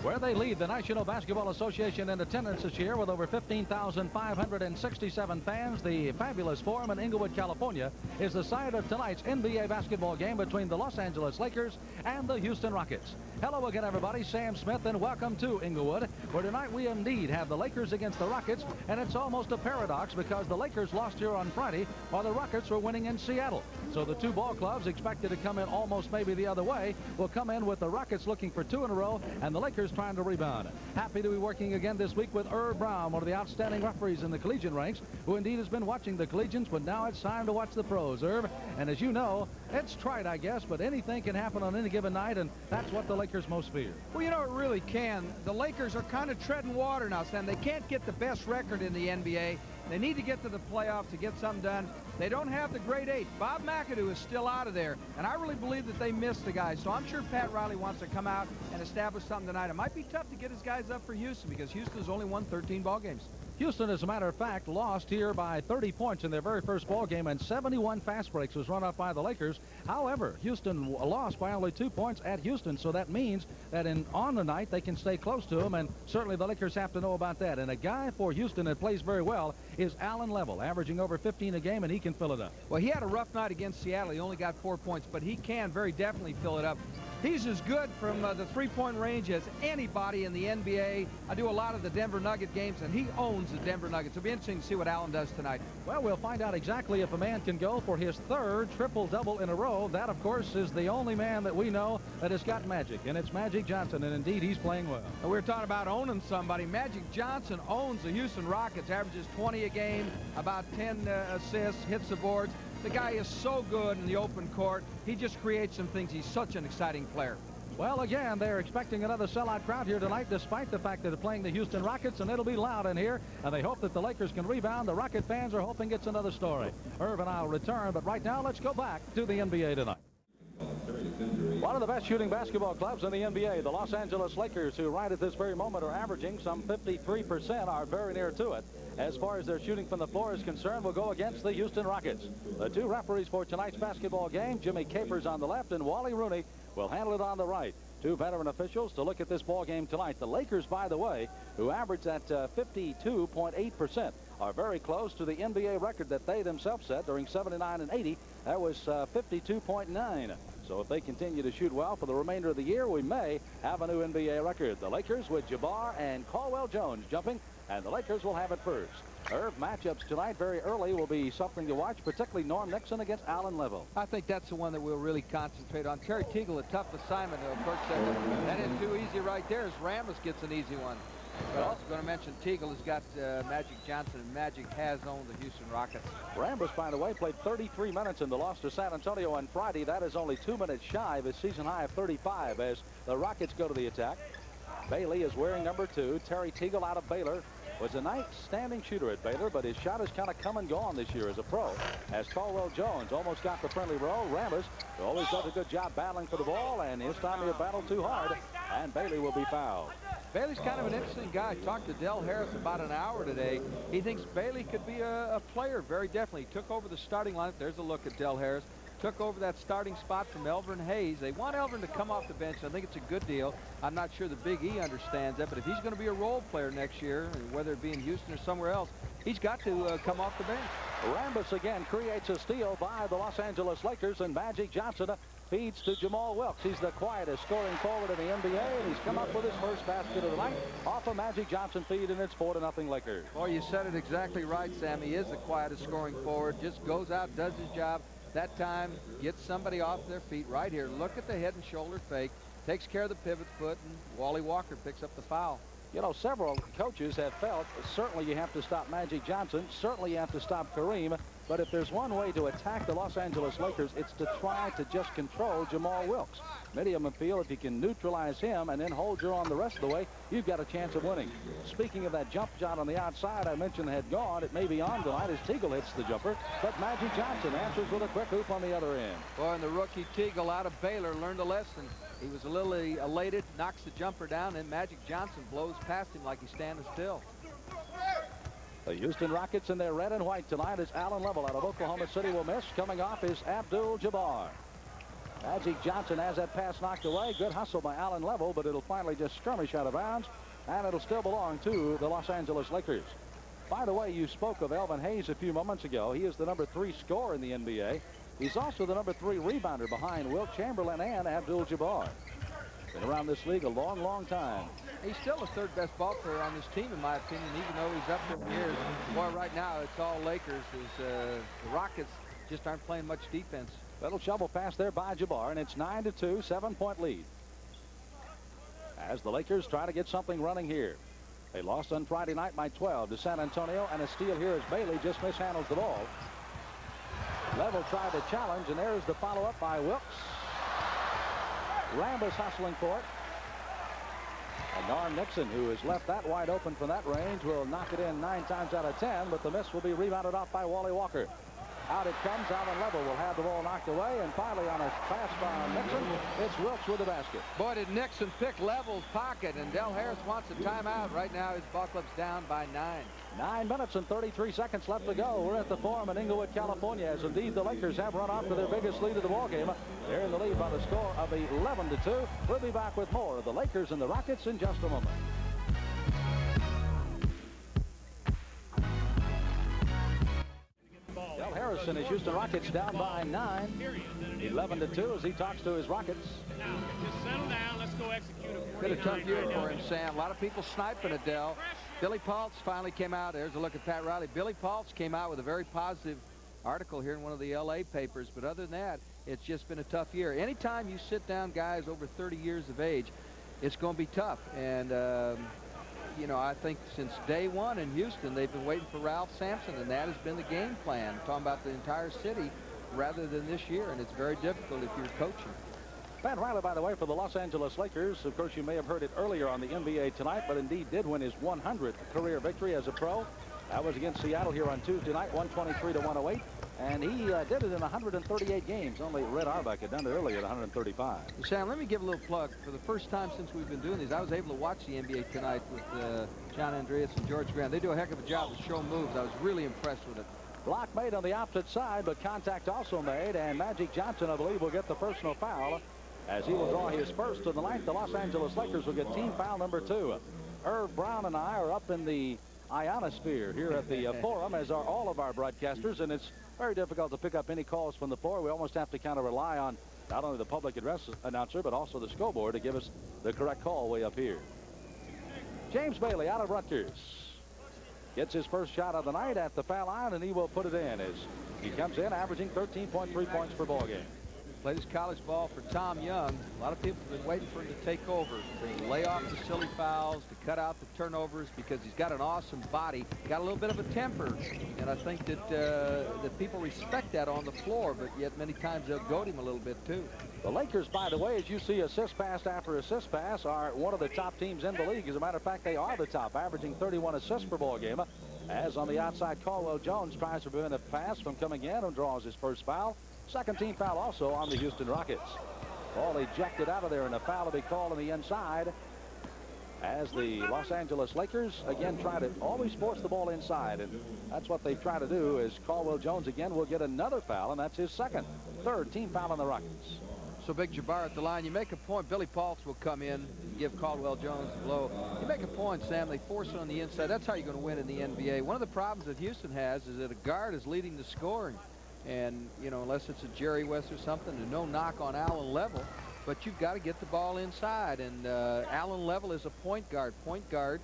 where they lead the National Basketball Association in attendance this year with over 15,567 fans. The fabulous Forum in Inglewood, California, is the site of tonight's NBA basketball game between the Los Angeles Lakers and the Houston Rockets. Hello again, everybody. Sam Smith, and welcome to Inglewood, where tonight we indeed have the Lakers against the Rockets, and it's almost a paradox because the Lakers lost here on Friday while the Rockets were winning in Seattle. So the two ball clubs expected to come in almost maybe the other way will come in with the Rockets looking for two in a row and the Lakers trying to rebound. Happy to be working again this week with Irv Brown, one of the outstanding referees in the collegiate ranks, who indeed has been watching the collegians, but now it's time to watch the pros, Irv. And as you know, it's trite, I guess, but anything can happen on any given night, and that's what the Lakers most fear. Well, you know, it really can. The Lakers are kind of treading water now, Sam. They can't get the best record in the NBA. They need to get to the playoffs to get something done. They don't have the great eight. Bob McAdoo is still out of there, and I really believe that they missed the guys. So I'm sure Pat Riley wants to come out and establish something tonight. It might be tough to get his guys up for Houston because Houston's only won 13 ball games. Houston, as a matter of fact, lost here by 30 points in their very first ball game, and 71 fast breaks was run up by the Lakers. However, Houston lost by only 2 points at Houston, so that means that on the night they can stay close to them, and certainly the Lakers have to know about that. And a guy for Houston that plays very well is Allen Level, averaging over 15 a game, and he can fill it up. Well, he had a rough night against Seattle. He only got 4 points, but he can very definitely fill it up. He's as good from the three-point range as anybody in the NBA. I do a lot of the Denver Nugget games, and he owns the Denver Nuggets. It'll be interesting to see what Allen does tonight. Well, we'll find out exactly if a man can go for his third triple-double in a row. That, of course, is the only man that we know that has got magic, and it's Magic Johnson, and indeed he's playing well. And we were talking about owning somebody. Magic Johnson owns the Houston Rockets, averages 20 a game, about 10 assists, hits the boards. The guy is so good in the open court. He just creates some things. He's such an exciting player. Well, again, they're expecting another sellout crowd here tonight, despite the fact that they're playing the Houston Rockets, and it'll be loud in here, and they hope that the Lakers can rebound. The Rocket fans are hoping it's another story. Irv and I'll return, but right now, let's go back to the NBA tonight. One of the best shooting basketball clubs in the NBA, the Los Angeles Lakers, who right at this very moment are averaging some 53%, are very near to it. As far as their shooting from the floor is concerned, will go against the Houston Rockets. The two referees for tonight's basketball game, Jimmy Capers on the left and Wally Rooney, will handle it on the right. Two veteran officials to look at this ball game tonight. The Lakers, by the way, who average at 52.8%, are very close to the NBA record that they themselves set during 79 and 80. That was 52.9. So if they continue to shoot well for the remainder of the year, we may have a new NBA record. The Lakers with Jabbar and Caldwell Jones jumping, and the Lakers will have it first. Irv, matchups tonight very early will be something to watch, particularly Norm Nixon against Allen Level. I think that's the one that we'll really concentrate on. Terry Teagle, a tough assignment. Burke said that isn't too easy right there as Ramos gets an easy one. But I was going to mention Teagle has got Magic Johnson, and Magic has owned the Houston Rockets. Rambis, by the way, played 33 minutes in the loss to San Antonio on Friday. That is only 2 minutes shy of his season high of 35 as the Rockets go to the attack. Bailey is wearing number 2. Terry Teagle out of Baylor was a nice standing shooter at Baylor, but his shot has kind of come and gone this year as a pro. As Caldwell Jones almost got the friendly roll, Rambis, who always does a good job battling for the ball, and his time he'll battle too hard, and Bailey will be fouled. Bailey's kind of an interesting guy. I talked to Del Harris about an hour today. He thinks Bailey could be a player, very definitely. He took over the starting lineup. There's a look at Del Harris. Took over that starting spot from Elvin Hayes. They want Elvin to come off the bench. I think it's a good deal. I'm not sure the Big E understands that, but if he's going to be a role player next year, whether it be in Houston or somewhere else, he's got to come off the bench. Rambis again creates a steal by the Los Angeles Lakers, and Magic Johnson feeds to Jamal Wilkes. He's the quietest scoring forward in the NBA, and he's come up with his first basket of the night off a Magic Johnson feed, and it's 4-0 Lakers. Boy, you said it exactly right, Sam. He is the quietest scoring forward. Just goes out, does his job. That time, gets somebody off their feet right here. Look at the head and shoulder fake. Takes care of the pivot foot, and Wally Walker picks up the foul. You know, several coaches have felt certainly you have to stop Magic Johnson. Certainly you have to stop Kareem. But if there's one way to attack the Los Angeles Lakers, it's to try to just control Jamal Wilkes. Many of them feel if you can neutralize him and then hold your on the rest of the way, you've got a chance of winning. Speaking of that jump shot on the outside I mentioned had gone, it may be on tonight as Teagle hits the jumper, but Magic Johnson answers with a quick hoop on the other end. Boy, and the rookie Teagle out of Baylor learned a lesson. He was a little elated, knocks the jumper down, and Magic Johnson blows past him like he's standing still. The Houston Rockets in their red and white tonight as Allen Level out of Oklahoma City will miss. Coming off is Abdul-Jabbar. Magic Johnson has that pass knocked away. Good hustle by Alan Level, but it'll finally just skirmish out of bounds, and it'll still belong to the Los Angeles Lakers. By the way, you spoke of Elvin Hayes a few moments ago. He is the number 3 scorer in the NBA. He's also the number 3 rebounder behind Wilt Chamberlain and Abdul-Jabbar. Been around this league a long, long time. He's still the 3rd best ball player on this team, in my opinion, even though he's up there in years. Boy, right now it's all Lakers. The Rockets just aren't playing much defense. Little shovel pass there by Jabbar, and it's 9-2, 7-point lead. As the Lakers try to get something running here. They lost on Friday night by 12 to San Antonio, and a steal here as Bailey just mishandles the ball. Level tried to challenge, and there's the follow-up by Wilkes. Rambis hustling for it. And Norm Nixon, who has left that wide open from that range, will knock it in 9 times out of 10, but the miss will be rebounded off by Wally Walker. Out it comes. Alan Level will have the ball knocked away, and finally on a pass by Nixon, it's Wilkes with the basket. Boy, did Nixon pick Level's pocket, and Del Harris wants a timeout. Right now his ball club's down by 9. 9 minutes and 33 seconds left to go. We're at the Forum in Inglewood, California, as indeed the Lakers have run off to their biggest lead of the ballgame. They're in the lead by the score of 11-2. We'll be back with more of the Lakers and the Rockets in just a moment. Del Harris and his Houston Rockets down by 9. 11-2 as he talks to his Rockets. Now, just settle down. Let's go execute a Been a tough year for him, Sam. A lot of people sniping at Del. Billy Paultz finally came out. There's a look at Pat Riley. Billy Paultz came out with a very positive article here in one of the L.A. papers. But other than that, it's just been a tough year. Anytime you sit down guys over 30 years of age, it's going to be tough. And, you know, I think since day one in Houston, they've been waiting for Ralph Sampson, and that has been the game plan. Talking about the entire city rather than this year, and it's very difficult if you're coaching. Pat Riley, by the way, for the Los Angeles Lakers. Of course, you may have heard it earlier on the NBA Tonight, but indeed did win his 100th career victory as a pro. That was against Seattle here on Tuesday night, 123-108. And he did it in 138 games. Only Red Auerbach had done it earlier at 135. Sam, let me give a little plug. For the first time since we've been doing these, I was able to watch the NBA Tonight with John Andreas and George Graham. They do a heck of a job to show moves. I was really impressed with it. Block made on the opposite side, but contact also made. And Magic Johnson, I believe, will get the personal foul as he will draw his first of the night. The Los Angeles Lakers will get team foul number 2. Irv Brown and I are up in the ionosphere here at the Forum, as are all of our broadcasters, and it's very difficult to pick up any calls from the floor. We almost have to kind of rely on not only the public address announcer, but also the scoreboard to give us the correct call way up here. James Bailey out of Rutgers gets his first shot of the night at the foul line, and he will put it in as he comes in averaging 13.3 points per ball game. Played his college ball for Tom Young. A lot of people have been waiting for him to take over, to lay off the silly fouls, to cut out the turnovers, because he's got an awesome body, got a little bit of a temper, and I think that that people respect that on the floor, but yet many times they'll goad him a little bit too. The Lakers, by the way, as you see assist pass after assist pass, are one of the top teams in the league. As a matter of fact, they are the top, averaging 31 assists per ball game. As on the outside, Caldwell Jones tries to prevent a pass from coming in and draws his first foul. Second team foul also on the Houston Rockets. Ball ejected out of there, and a foul will be called on the inside as the Los Angeles Lakers again try to always force the ball inside, and that's what they try to do. Is Caldwell Jones again will get another foul, and that's his second. Third team foul on the Rockets. So Big Jabbar at the line. You make a point. Billy Paultz will come in and give Caldwell Jones a blow. You make a point, Sam. They force it on the inside. That's how you're going to win in the NBA. One of the problems that Houston has is that a guard is leading the scoring. And, you know, unless it's a Jerry West or something, there's no knock on Alan Level. But you've got to get the ball inside. And Alan Level is a point guard. Point guards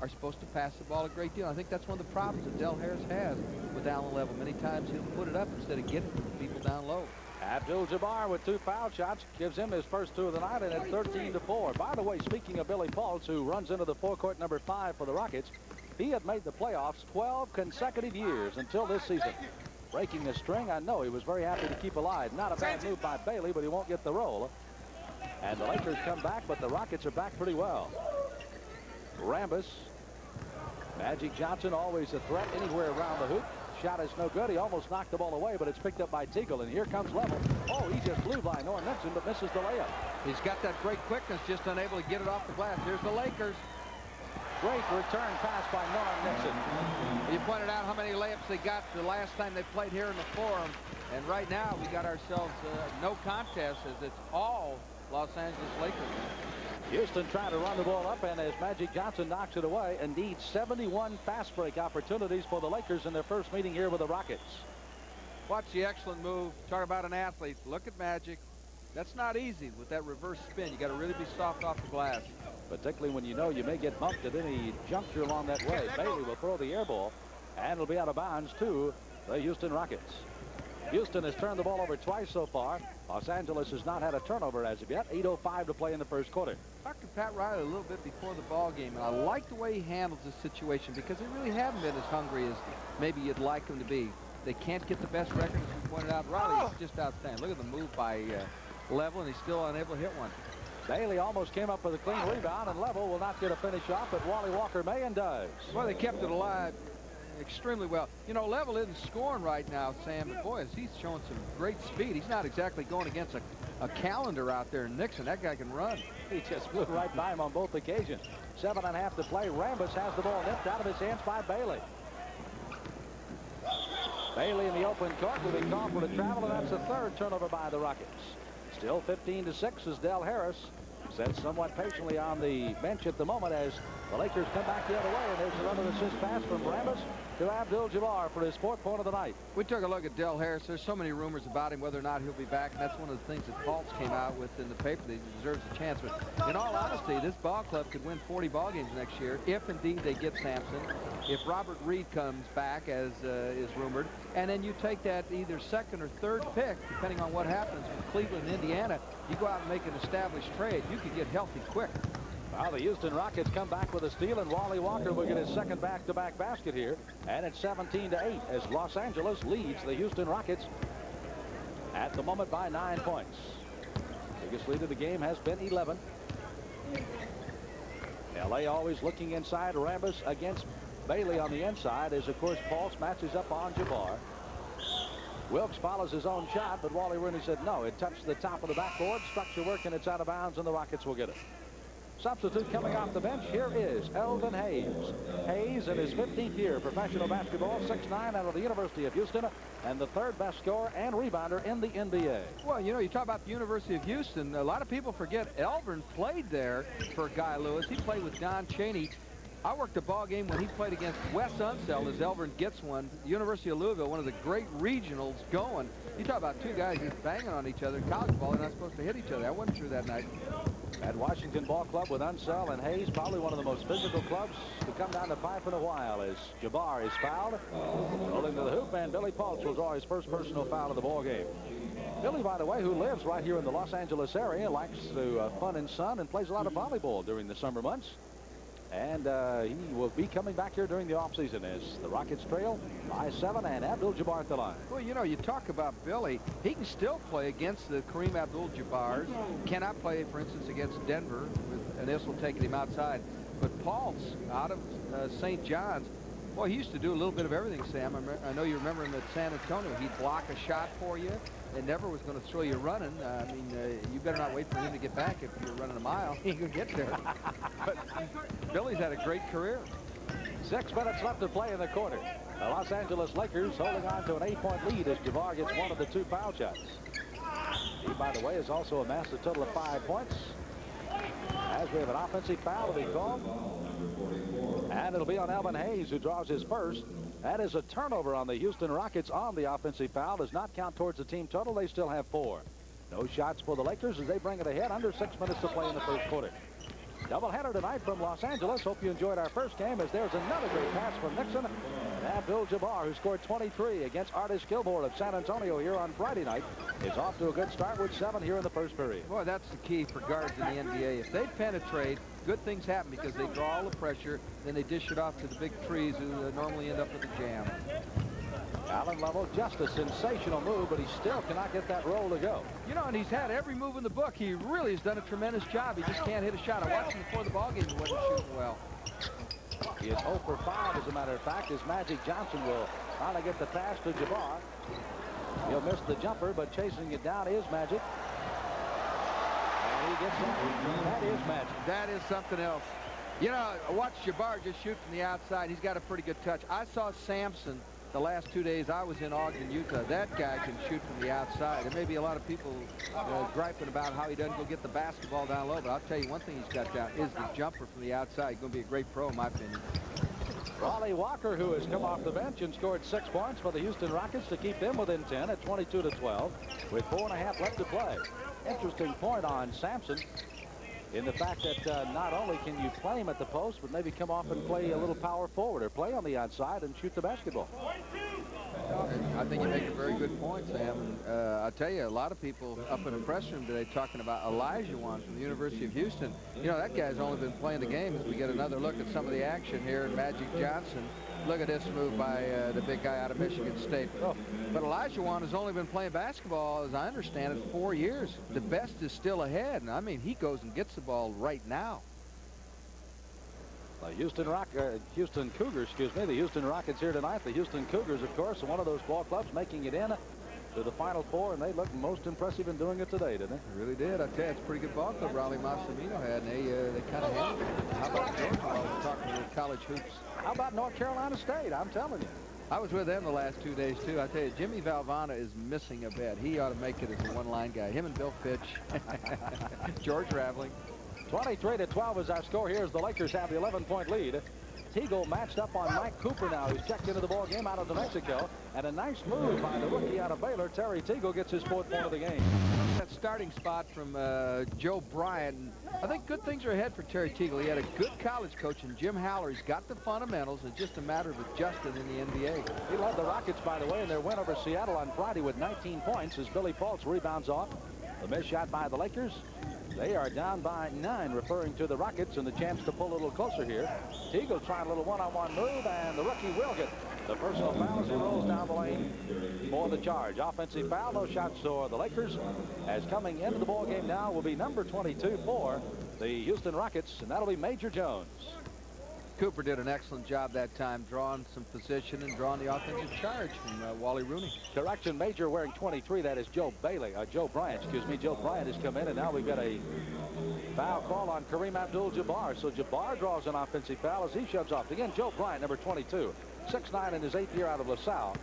are supposed to pass the ball a great deal. I think that's one of the problems that Del Harris has with Alan Level. Many times he'll put it up instead of getting people down low. Abdul-Jabbar with 2 foul shots gives him his first 2 of the night, and it's 13-4. By the way, speaking of Billy Paultz, who runs into the forecourt number 5 for the Rockets, he had made the playoffs 12 consecutive years until this season. Breaking the string, I know he was very happy to keep alive. Not a bad move by Bailey, but he won't get the roll. And the Lakers come back, but the Rockets are back pretty well. Rambis. Magic Johnson, always a threat anywhere around the hoop. Shot is no good. He almost knocked the ball away, but it's picked up by Teagle. And here comes Level. Oh, he just blew by Norm Nixon, but misses the layup. He's got that great quickness, just unable to get it off the glass. Here's the Lakers. Great return pass by Norm Nixon. You pointed out how many layups they got the last time they played here in the Forum. And right now, we got ourselves no contest as it's all Los Angeles Lakers. Houston trying to run the ball up, and as Magic Johnson knocks it away, indeed 71 fast break opportunities for the Lakers in their first meeting here with the Rockets. Watch the excellent move. Talk about an athlete. Look at Magic. That's not easy with that reverse spin. You got to really be soft off the glass. Particularly when you know you may get bumped at any juncture along that way. Bailey will throw the air ball, and it'll be out of bounds to the Houston Rockets. Houston has turned the ball over twice so far. Los Angeles has not had a turnover as of yet. 8:05 to play in the first quarter. Talked to Pat Riley a little bit before the ball game, and I like the way he handles this situation because they really haven't been as hungry as maybe you'd like them to be. They can't get the best record, as you pointed out. Riley is just outstanding. Look at the move by Level, and he's still unable to hit one. Bailey almost came up with a clean rebound, and Level will not get a finish off, but Wally Walker may and does. Well, they kept it alive extremely well. You know, Level isn't scoring right now, Sam, but boy, he's showing some great speed. He's not exactly going against a calendar out there in Nixon. That guy can run. He just flew right by him on both occasions. 7.5 to play. Rambis has the ball nipped out of his hands by Bailey. Bailey in the open court will be called for the travel, and that's the third turnover by the Rockets. Still 15-6 as Del Harris sits somewhat patiently on the bench at the moment as the Lakers come back the other way, and there's another assist pass from Rambis to Abdul-Jabbar for his fourth point of the night. We took a look at Del Harris. There's so many rumors about him, whether or not he'll be back, and that's one of the things that Fultz came out with in the paper that he deserves a chance. But in all honesty, this ball club could win 40 ball games next year if indeed they get Sampson, if Robert Reed comes back, as is rumored, and then you take that either second or third pick, depending on what happens with Cleveland and Indiana. You go out and make an established trade, you could get healthy quick. Well, the Houston Rockets come back with a steal, and Wally Walker will get his second back-to-back basket here. And it's 17-8 as Los Angeles leads the Houston Rockets at the moment by 9 points. Biggest lead of the game has been 11. L.A. always looking inside. Rambis against Bailey on the inside as, of course, Fultz matches up on Jabbar. Wilkes follows his own shot, but Wally Rooney said no. It touched the top of the backboard. Structure work, and it's out of bounds, and the Rockets will get it. Substitute coming off the bench, here is Elvin Hayes. Hayes in his 15th year professional basketball, 6'9", out of the University of Houston, and the third best scorer and rebounder in the NBA. Well, you know, you talk about the University of Houston. A lot of people forget Elvin played there for Guy Lewis. He played with Don Chaney. I worked a ball game when he played against Wes Unseld as Elvin gets one. The University of Louisville, one of the great regionals going. You talk about two guys just banging on each other. College ball, they're not supposed to hit each other. I wasn't true that night. At Washington Ball Club with Unseld and Hayes, probably one of the most physical clubs to come down to pipe in a while as Jabbar is fouled. Rolling to the hoop, and Billy Fultz will draw his first personal foul of the ball game. Billy, by the way, who lives right here in the Los Angeles area, likes to fun and sun and plays a lot of volleyball during the summer months. And he will be coming back here during the offseason as the Rockets trail by 7 and Abdul-Jabbar at the line. Well, you know, you talk about Billy. He can still play against the Kareem Abdul-Jabbars. Cannot play, for instance, against Denver with Issel taking him outside. But Fultz out of St. John's, boy, he used to do a little bit of everything, Sam. I know you remember him at San Antonio. He'd block a shot for you. And never was going to throw you running. I mean, you better not wait for him to get back if you're running a mile. He ain't going to get there. But Billy's had a great career. 6 minutes left to play in the quarter. The Los Angeles Lakers holding on to an 8-point lead as Jabbar gets one of the 2 foul shots. He, by the way, has also amassed a total of 5 points. As we have an offensive foul to be called. And it'll be on Elvin Hayes, who draws his first. That is a turnover on the Houston Rockets on the offensive foul. Does not count towards the team total. They still have 4. No shots for the Lakers as they bring it ahead. Under 6 minutes to play in the first quarter. Doubleheader tonight from Los Angeles. Hope you enjoyed our first game as there's another great pass from Nixon. And Abdul-Jabbar, who scored 23 against Artis Gilmore of San Antonio here on Friday night, is off to a good start with 7 here in the first period. Boy, that's the key for guards in the NBA. If they penetrate, good things happen because they draw all the pressure, then they dish it off to the big trees who normally end up with a jam. Allen Level, just a sensational move, but he still cannot get that roll to go. You know, and he's had every move in the book. He really has done a tremendous job. He just can't hit a shot. I watched him before the ballgame. He wasn't shooting well. He is 0 for 5, as a matter of fact, as Magic Johnson will finally get the pass to Jabbar. He'll miss the jumper, but chasing it down is Magic. And he gets that. That is Magic. That is something else. You know, watch Jabbar just shoot from the outside. He's got a pretty good touch. I saw Sampson the last 2 days I was in Ogden, Utah. That guy can shoot from the outside. There may be a lot of people griping about how he doesn't go get the basketball down low, but I'll tell you one thing he's got down is the jumper from the outside. He's going to be a great pro, in my opinion. Raleigh Walker, who has come off the bench and scored 6 points for the Houston Rockets to keep them within 10 at 22-12 with 4.5 left to play. Interesting point on Sampson in the fact that not only can you play him at the post, but maybe come off and play a little power forward or play on the outside and shoot the basketball. I think you make a very good point, Sam. And I'll tell you, a lot of people up in the press room today talking about Olajuwon from the University of Houston. You know, that guy's only been playing the game. As we get another look at some of the action here in Magic Johnson. Look at this move by the big guy out of Michigan State. Oh, but Olajuwon has only been playing basketball, as I understand it, 4 years. The best is still ahead. And I mean, he goes and gets the ball right now. The Houston Cougars, the Houston Rockets here tonight. The Houston Cougars, of course, are one of those ball clubs making it in to the Final Four, and they look most impressive in doing it today, didn't they? They really did. I tell you, it's a pretty good ball club Raleigh Massimino had, and they kind of handled it. How about Georgia while we're talking to college hoops? How about North Carolina State? I'm telling you. I was with them the last 2 days, too. I tell you, Jimmy Valvano is missing a bet. He ought to make it as a one-line guy. Him and Bill Fitch. George Raveling. 23-12 is our score here as the Lakers have the 11-point lead. Teagle matched up on Mike Cooper now, who's checked into the ball game out of New Mexico. And a nice move by the rookie out of Baylor. Terry Teagle gets his 4th point of the game. That starting spot from Joe Bryant. I think good things are ahead for Terry Teagle. He had a good college coach in Jim Haller. He's got the fundamentals. It's just a matter of adjusting in the NBA. He led the Rockets, by the way, in their win over Seattle on Friday with 19 points as Billy Fultz rebounds off the missed shot by the Lakers. They are down by 9, referring to the Rockets and the chance to pull a little closer here. Teagle trying a little one-on-one move, and the rookie will get the personal foul as he rolls down the lane for the charge. Offensive foul, no shots for the Lakers, as coming into the ball game now will be number 22 for the Houston Rockets, and that'll be Major Jones. Cooper did an excellent job that time, drawing some position and drawing the offensive charge from Wally Rooney. Correction, Major wearing 23. That is Joe Bryant, Joe Bryant has come in, and now we've got a foul call on Kareem Abdul-Jabbar. So Jabbar draws an offensive foul as he shoves off. Again, Joe Bryant, number 22, 6'9" in his 8th year out of LaSalle.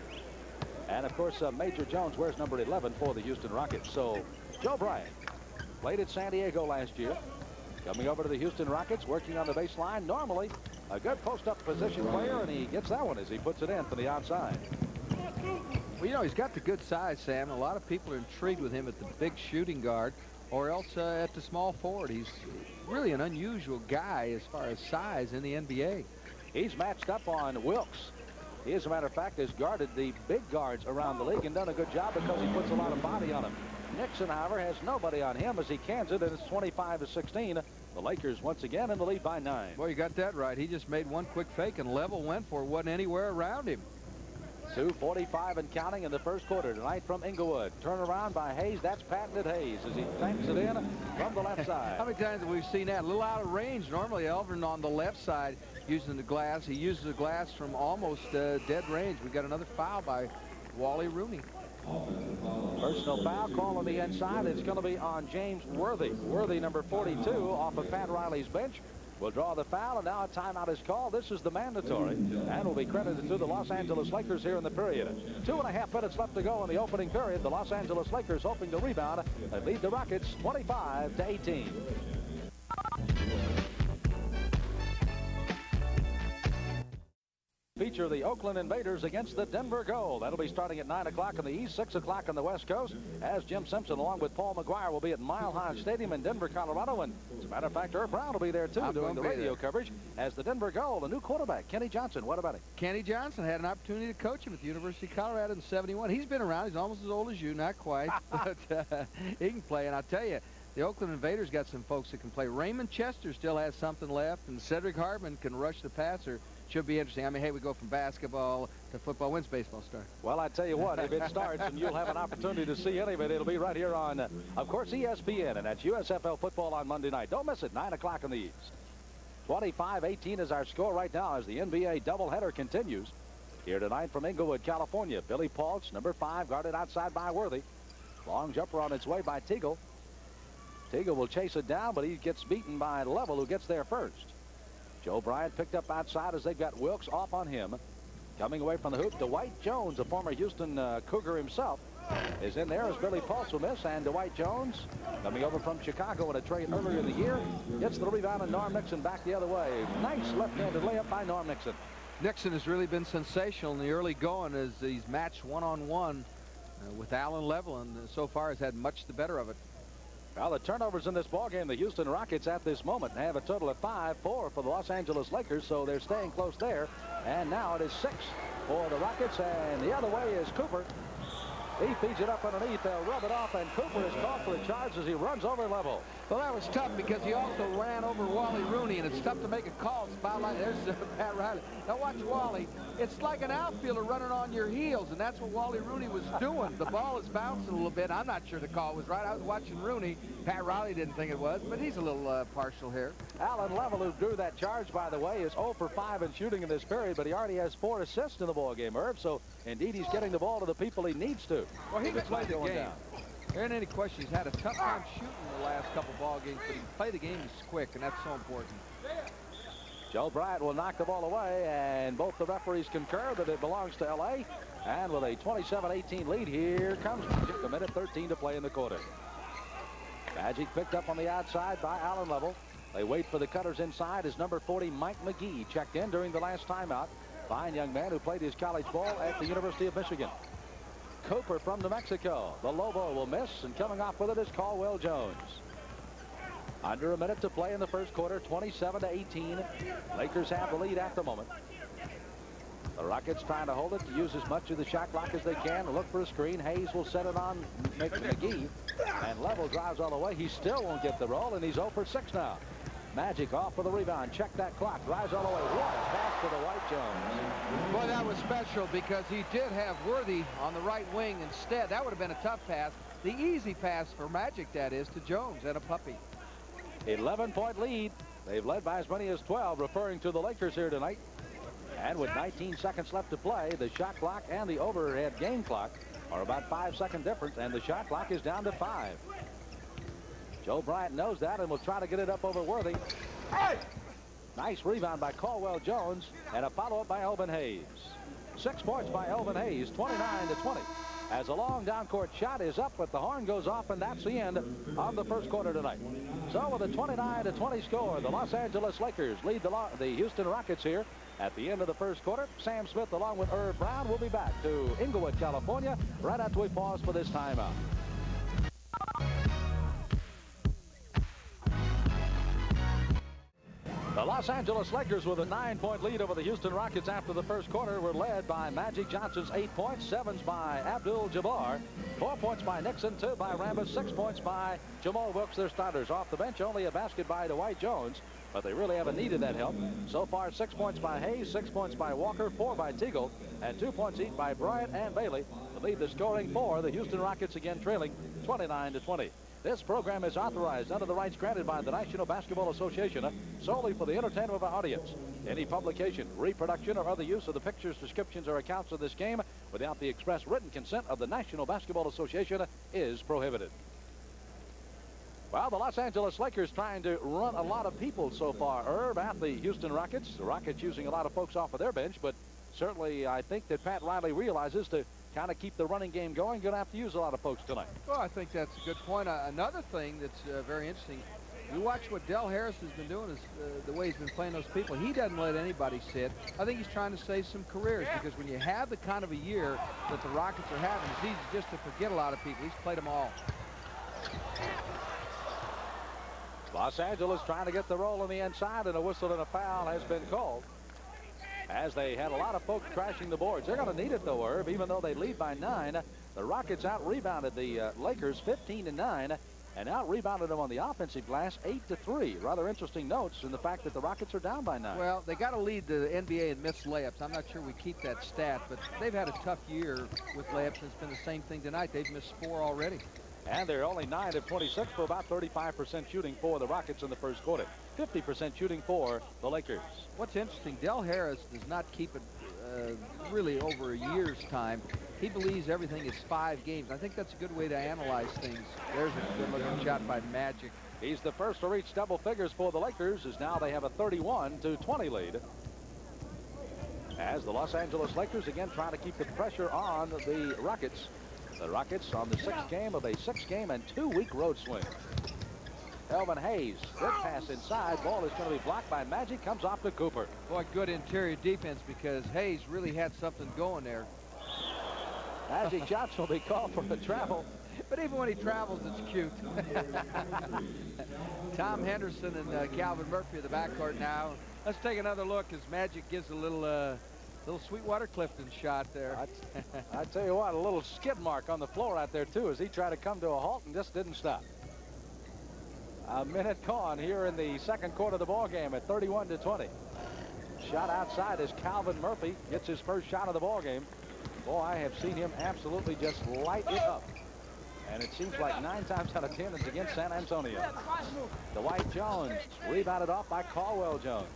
And, of course, Major Jones wears number 11 for the Houston Rockets. So Joe Bryant played at San Diego last year. Coming over to the Houston Rockets, working on the baseline. Normally a good post-up position player, and he gets that one as he puts it in from the outside. Well, you know, he's got the good size, Sam. A lot of people are intrigued with him at the big shooting guard or else at the small forward. He's really an unusual guy as far as size in the NBA. He's matched up on Wilkes. He, as a matter of fact, has guarded the big guards around the league and done a good job because he puts a lot of body on them. Nixon, however, has nobody on him as he cans it, and it's 25-16. The Lakers once again in the lead by 9. Boy, you got that right. He just made one quick fake, and Level went for it. Wasn't anywhere around him. 2:45 and counting in the first quarter tonight from Inglewood. Turnaround by Hayes. That's patented Hayes as he tanks it in from the left side. How many times have we seen that? A little out of range. Normally, Elvin on the left side using the glass. He uses the glass from almost dead range. We got another foul by Wally Rooney. Personal foul call on the inside. It's going to be on James Worthy. Worthy, number 42, off of Pat Riley's bench, will draw the foul, and now a timeout is called. This is the mandatory, and will be credited to the Los Angeles Lakers here in the period. 2.5 minutes left to go in the opening period. The Los Angeles Lakers hoping to rebound and lead the Rockets 25-18. Feature the Oakland Invaders against the Denver Gold. That'll be starting at 9 o'clock in the east, 6 o'clock on the west coast, as Jim Simpson along with Paul McGuire will be at Mile High Stadium in Denver, Colorado. And as a matter of fact, Herb Brown will be there too doing the radio coverage as the Denver Gold. A new quarterback, Kenny Johnson. What about him? Kenny Johnson had an opportunity to coach him at the University of Colorado in '71. He's been around. He's almost as old as you, not quite, but he can play. And I'll tell you, the Oakland Invaders got some folks that can play. Raymond Chester still has something left, and Cedric Hardman can rush the passer. Should be interesting. I mean, hey, we go from basketball to football. When's baseball start? Well, I tell you what, if it starts and you'll have an opportunity to see any of it, it'll be right here on, of course, ESPN, and that's USFL football on Monday night. Don't miss it, 9 o'clock in the east. 25-18 is our score right now as the NBA doubleheader continues. Here tonight from Inglewood, California, Billy Paultz, number 5, guarded outside by Worthy. Long jumper on its way by Teagle. Teagle will chase it down, but he gets beaten by Level, who gets there first. Joe Bryant picked up outside as they've got Wilkes off on him. Coming away from the hoop, Dwight Jones, a former Houston Cougar himself, is in there as Billy Pulse will miss. And Dwight Jones, coming over from Chicago in a trade earlier in the year, gets the rebound, and Norm Nixon back the other way. Nice left-handed layup by Norm Nixon. Nixon has really been sensational in the early going as he's matched one-on-one with Alan Level, and so far has had much the better of it. Well, the turnovers in this ballgame, the Houston Rockets at this moment have a total of 5, 4 for the Los Angeles Lakers, so they're staying close there. And now it is 6 for the Rockets, and the other way is Cooper. He feeds it up underneath. They'll rub it off, and Cooper is called for a charge as he runs over Level. Well, that was tough because he also ran over Wally Rooney, and it's tough to make a call. Foul line. There's Pat Riley. Now watch Wally. It's like an outfielder running on your heels, and that's what Wally Rooney was doing. The ball is bouncing a little bit. I'm not sure the call was right. I was watching Rooney. Pat Riley didn't think it was, but he's a little partial here. Alan Level, who drew that charge, by the way, is 0 for 5 in shooting in this period, but he already has 4 assists in the ballgame, Herb. So, indeed, he's getting the ball to the people he needs to. Well, he can play the game. There ain't any question. He's had a tough time shooting the last couple ball games, but he can play the game. He's quick, and that's so important. Joe Bryant will knock the ball away, and both the referees concur that it belongs to L.A. And with a 27-18 lead, here comes Magic. A minute 13 to play in the quarter. Magic picked up on the outside by Alan Level. They wait for the cutters inside as number 40, Mike McGee, checked in during the last timeout. Fine young man who played his college ball at the University of Michigan. Cooper from New Mexico. The Lobo will miss, and coming off with it is Caldwell Jones. Under a minute to play in the first quarter, 27-18. Lakers have the lead at the moment. The Rockets trying to hold it, to use as much of the shot clock as they can, to look for a screen. Hayes will set it on McGee, and Level drives all the way. He still won't get the roll, and he's 0 for 6 now. Magic off for the rebound. Check that clock. Drives all the way. What a pass to the Dwight Jones. Boy, that was special because he did have Worthy on the right wing instead. That would have been a tough pass. The easy pass for Magic, that is, to Jones and a puppy. 11-point lead. They've led by as many as 12, referring to the Lakers here tonight. And with 19 seconds left to play, the shot clock and the overhead game clock are about 5-second difference, and the shot clock is down to 5. Joe Bryant knows that and will try to get it up over Worthy. Nice rebound by Caldwell Jones, and a follow-up by Elvin Hayes. 6 points by Elvin Hayes, 29-20. As a long down-court shot is up, but the horn goes off, and that's the end of the first quarter tonight. So with a 29-20 score, the Los Angeles Lakers lead the Houston Rockets here at the end of the first quarter. Sam Smith, along with Irv Brown, will be back to Inglewood, California, right after we pause for this timeout. The Los Angeles Lakers with a 9-point lead over the Houston Rockets after the first quarter were led by Magic Johnson's 8 points, 7s by Abdul-Jabbar, 4 points by Nixon, 2 by Rambis, 6 points by Jamal Wilkes, their starters. Off the bench, only a basket by Dwight Jones, but they really haven't needed that help. So far, 6 points by Hayes, 6 points by Walker, 4 by Teagle, and 2 points each by Bryant and Bailey to lead the scoring for the Houston Rockets, again trailing 29-20. This program is authorized under the rights granted by the National Basketball Association solely for the entertainment of our audience. Any publication, reproduction, or other use of the pictures, descriptions, or accounts of this game without the express written consent of the National Basketball Association is prohibited. Well, the Los Angeles Lakers trying to run a lot of people so far, Herb, at the Houston Rockets. The Rockets using a lot of folks off of their bench, but certainly I think that Pat Riley realizes to kind of keep the running game going, going to have to use a lot of folks tonight. Well, I think that's a good point. Another thing that's very interesting, you watch what Del Harris has been doing, is the way he's been playing those people. He doesn't let anybody sit. I think he's trying to save some careers because when you have the kind of a year that the Rockets are having, it's easy just to forget a lot of people. He's played them all. Los Angeles trying to get the roll on the inside, and a whistle and a foul has been called, as they had a lot of folks crashing the boards. They're going to need it, though, Herb, even though they lead by 9. The Rockets out-rebounded the Lakers 15-9 and out-rebounded them on the offensive glass 8-3. Rather interesting notes in the fact that the Rockets are down by 9. Well, they got to lead the NBA in missed layups. I'm not sure we keep that stat, but they've had a tough year with layups, and it's been the same thing tonight. They've missed 4 already. And they're only 9 of 26 for about 35% shooting for the Rockets in the first quarter. 50% shooting for the Lakers. What's interesting, Del Harris does not keep it really over a year's time. He believes everything is 5 games. I think that's a good way to analyze things. There's a good-looking shot by Magic. He's the first to reach double figures for the Lakers, as now they have a 31-20 lead. As the Los Angeles Lakers again trying to keep the pressure on the Rockets. The Rockets on the 6th game of a 6-game and 2-week road swing. Elvin Hayes, good pass inside. Ball is going to be blocked by Magic. Comes off to Cooper. Boy, good interior defense because Hayes really had something going there. Magic Johnson will be called for the travel. But even when he travels, it's cute. Tom Henderson and Calvin Murphy at the backcourt now. Let's take another look as Magic gives a little Sweetwater Clifton shot there. I tell you what, a little skid mark on the floor out there, too, as he tried to come to a halt and just didn't stop. A minute gone here in the second quarter of the ball game at 31-20. Shot outside as Calvin Murphy gets his first shot of the ball game. Boy, I have seen him absolutely just light it up. And it seems like 9 times out of 10 it's against San Antonio. Dwight Jones rebounded off by Caldwell Jones.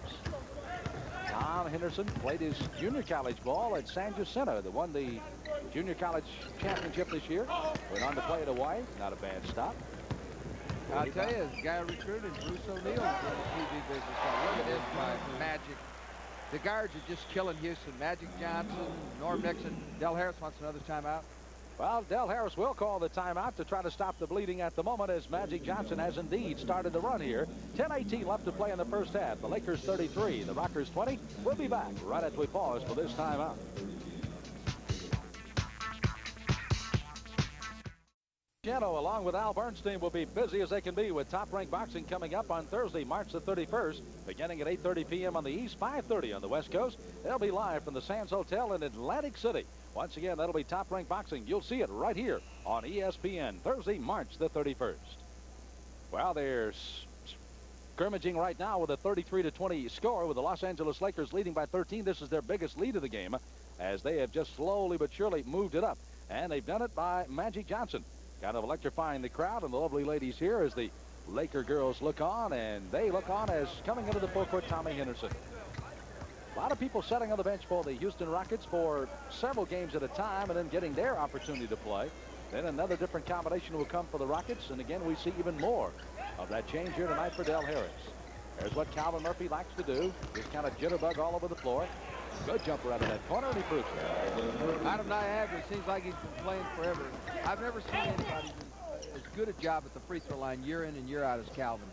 Tom Henderson played his junior college ball at San Jacinto. They won the junior college championship this year. Went on to play at Hawaii. Not a bad stop. I'll tell you, the guy recruited Bruce O'Neal in the TV business. Now, look at this by Magic. The guards are just killing Houston. Magic Johnson, Norm Nixon. Del Harris wants another timeout. Well, Del Harris will call the timeout to try to stop the bleeding at the moment, as Magic Johnson has indeed started the run here. 10:18 left to play in the first half. The Lakers 33, the Rockers 20. We'll be back right after we pause for this timeout. Geno, along with Al Bernstein, will be busy as they can be with Top Rank Boxing coming up on Thursday, March the 31st, beginning at 8:30 p.m. on the East, 5:30 on the West Coast. They'll be live from the Sands Hotel in Atlantic City. Once again, that'll be Top Rank Boxing. You'll see it right here on ESPN, Thursday, March the 31st. Well, they're scrimmaging right now with a 33-20 score, with the Los Angeles Lakers leading by 13. This is their biggest lead of the game, as they have just slowly but surely moved it up. And they've done it by Magic Johnson. Kind of electrifying the crowd and the lovely ladies here as the Laker girls look on, and they look on as coming into the full court, Tommy Henderson. A lot of people sitting on the bench for the Houston Rockets for several games at a time and then getting their opportunity to play. Then another different combination will come for the Rockets, and again we see even more of that change here tonight for Del Harris. There's what Calvin Murphy likes to do, just kind of jitterbug all over the floor. Good jumper out of that corner, and he proves it. Out of Niagara, it seems like he's been playing forever. I've never seen anybody do as good a job at the free throw line year in and year out as Calvin.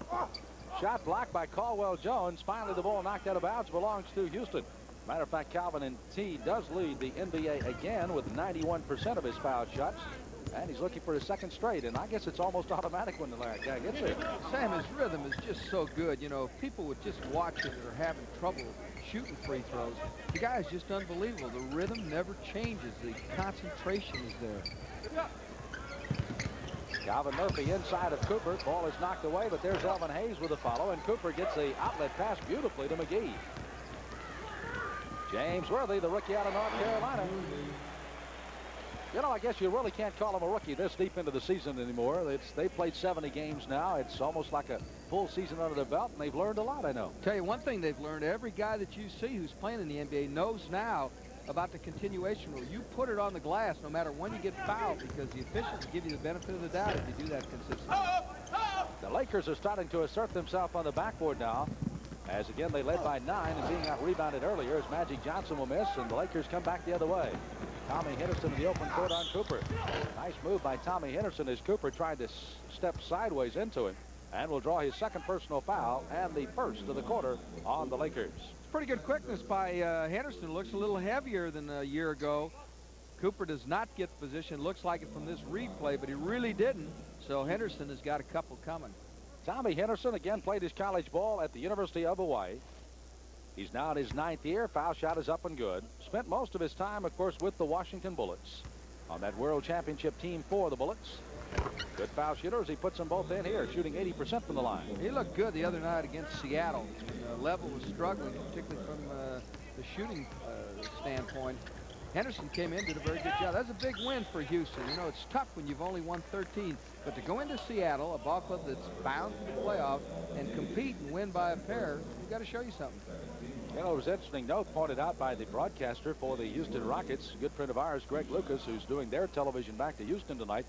Shot blocked by Caldwell Jones. Finally, the ball knocked out of bounds belongs to Houston. Matter of fact, Calvin and T does lead the NBA again with 91% of his foul shots. And he's looking for his second straight, and I guess it's almost automatic when the guy gets it. Sam, his rhythm is just so good. You know, if people would just watch it or having trouble shooting free throws, the guy is just unbelievable. The rhythm never changes. The concentration is there. Calvin Murphy inside of Cooper. Ball is knocked away, but there's Elvin Hayes with a follow, and Cooper gets the outlet pass beautifully to McGee. James Worthy, the rookie out of North Carolina. You know, I guess you really can't call him a rookie this deep into the season anymore. They've played 70 games now. It's almost like a full season under their belt, and they've learned a lot, I know. Tell you one thing they've learned, every guy that you see who's playing in the NBA knows now about the continuation rule. You put it on the glass no matter when you get fouled, because the officials give you the benefit of the doubt if you do that consistently. The Lakers are starting to assert themselves on the backboard now, as again they led by 9 and being out-rebounded earlier as Magic Johnson will miss, and the Lakers come back the other way. Tommy Henderson in the open court on Cooper. Nice move by Tommy Henderson as Cooper tried to step sideways into him, and will draw his second personal foul and the first of the quarter on the Lakers. Pretty good quickness by Henderson. Looks a little heavier than a year ago. Cooper does not get the position. Looks like it from this replay, but he really didn't. So Henderson has got a couple coming. Tommy Henderson again played his college ball at the University of Hawaii. He's now in his 9th year. Foul shot is up and good. Spent most of his time, of course, with the Washington Bullets on that World Championship team for the Bullets. Good foul shooter as he puts them both in here, shooting 80% from the line. He looked good the other night against Seattle. Level was struggling, particularly from the shooting standpoint. Henderson came in, did a very good job. That's a big win for Houston. You know, it's tough when you've only won 13, but to go into Seattle, a ball club that's bound for the playoff, and compete and win by a pair, you've got to show you something. You know, it was an interesting note pointed out by the broadcaster for the Houston Rockets, a good friend of ours, Greg Lucas, who's doing their television back to Houston tonight.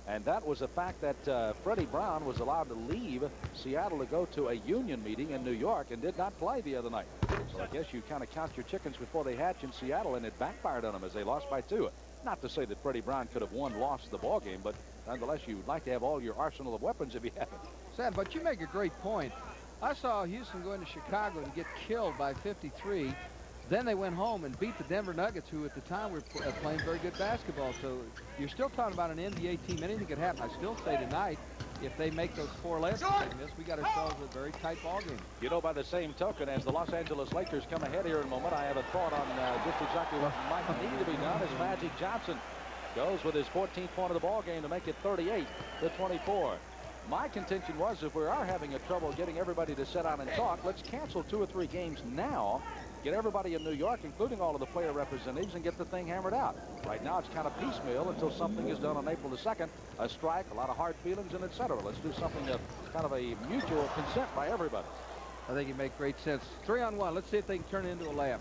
And that was the fact that Freddie Brown was allowed to leave Seattle to go to a union meeting in New York and did not play the other night. So I guess you kind of count your chickens before they hatch in Seattle, and it backfired on them as they lost by 2. Not to say that Freddie Brown could have lost the ball game, but nonetheless, you'd like to have all your arsenal of weapons if you haven't. Sam, but you make a great point. I saw Houston go into Chicago and get killed by 53. Then they went home and beat the Denver Nuggets, who at the time were playing very good basketball. So you're still talking about an NBA team. Anything could happen. I still say tonight, if they make those 4 layups they miss, we got ourselves a very tight ball game. You know, by the same token, as the Los Angeles Lakers come ahead here in a moment, I have a thought on just exactly what might need to be done as Magic Johnson goes with his 14th point of the ball game to make it 38-24. My contention was, if we are having a trouble getting everybody to sit down and talk, let's cancel 2 or 3 games now. Get everybody in New York, including all of the player representatives, and get the thing hammered out. Right now, it's kind of piecemeal until something is done on April the 2nd. A strike, a lot of hard feelings, and etc. Let's do something of kind of a mutual consent by everybody. I think you make great sense. 3-on-1. Let's see if they can turn it into a layup.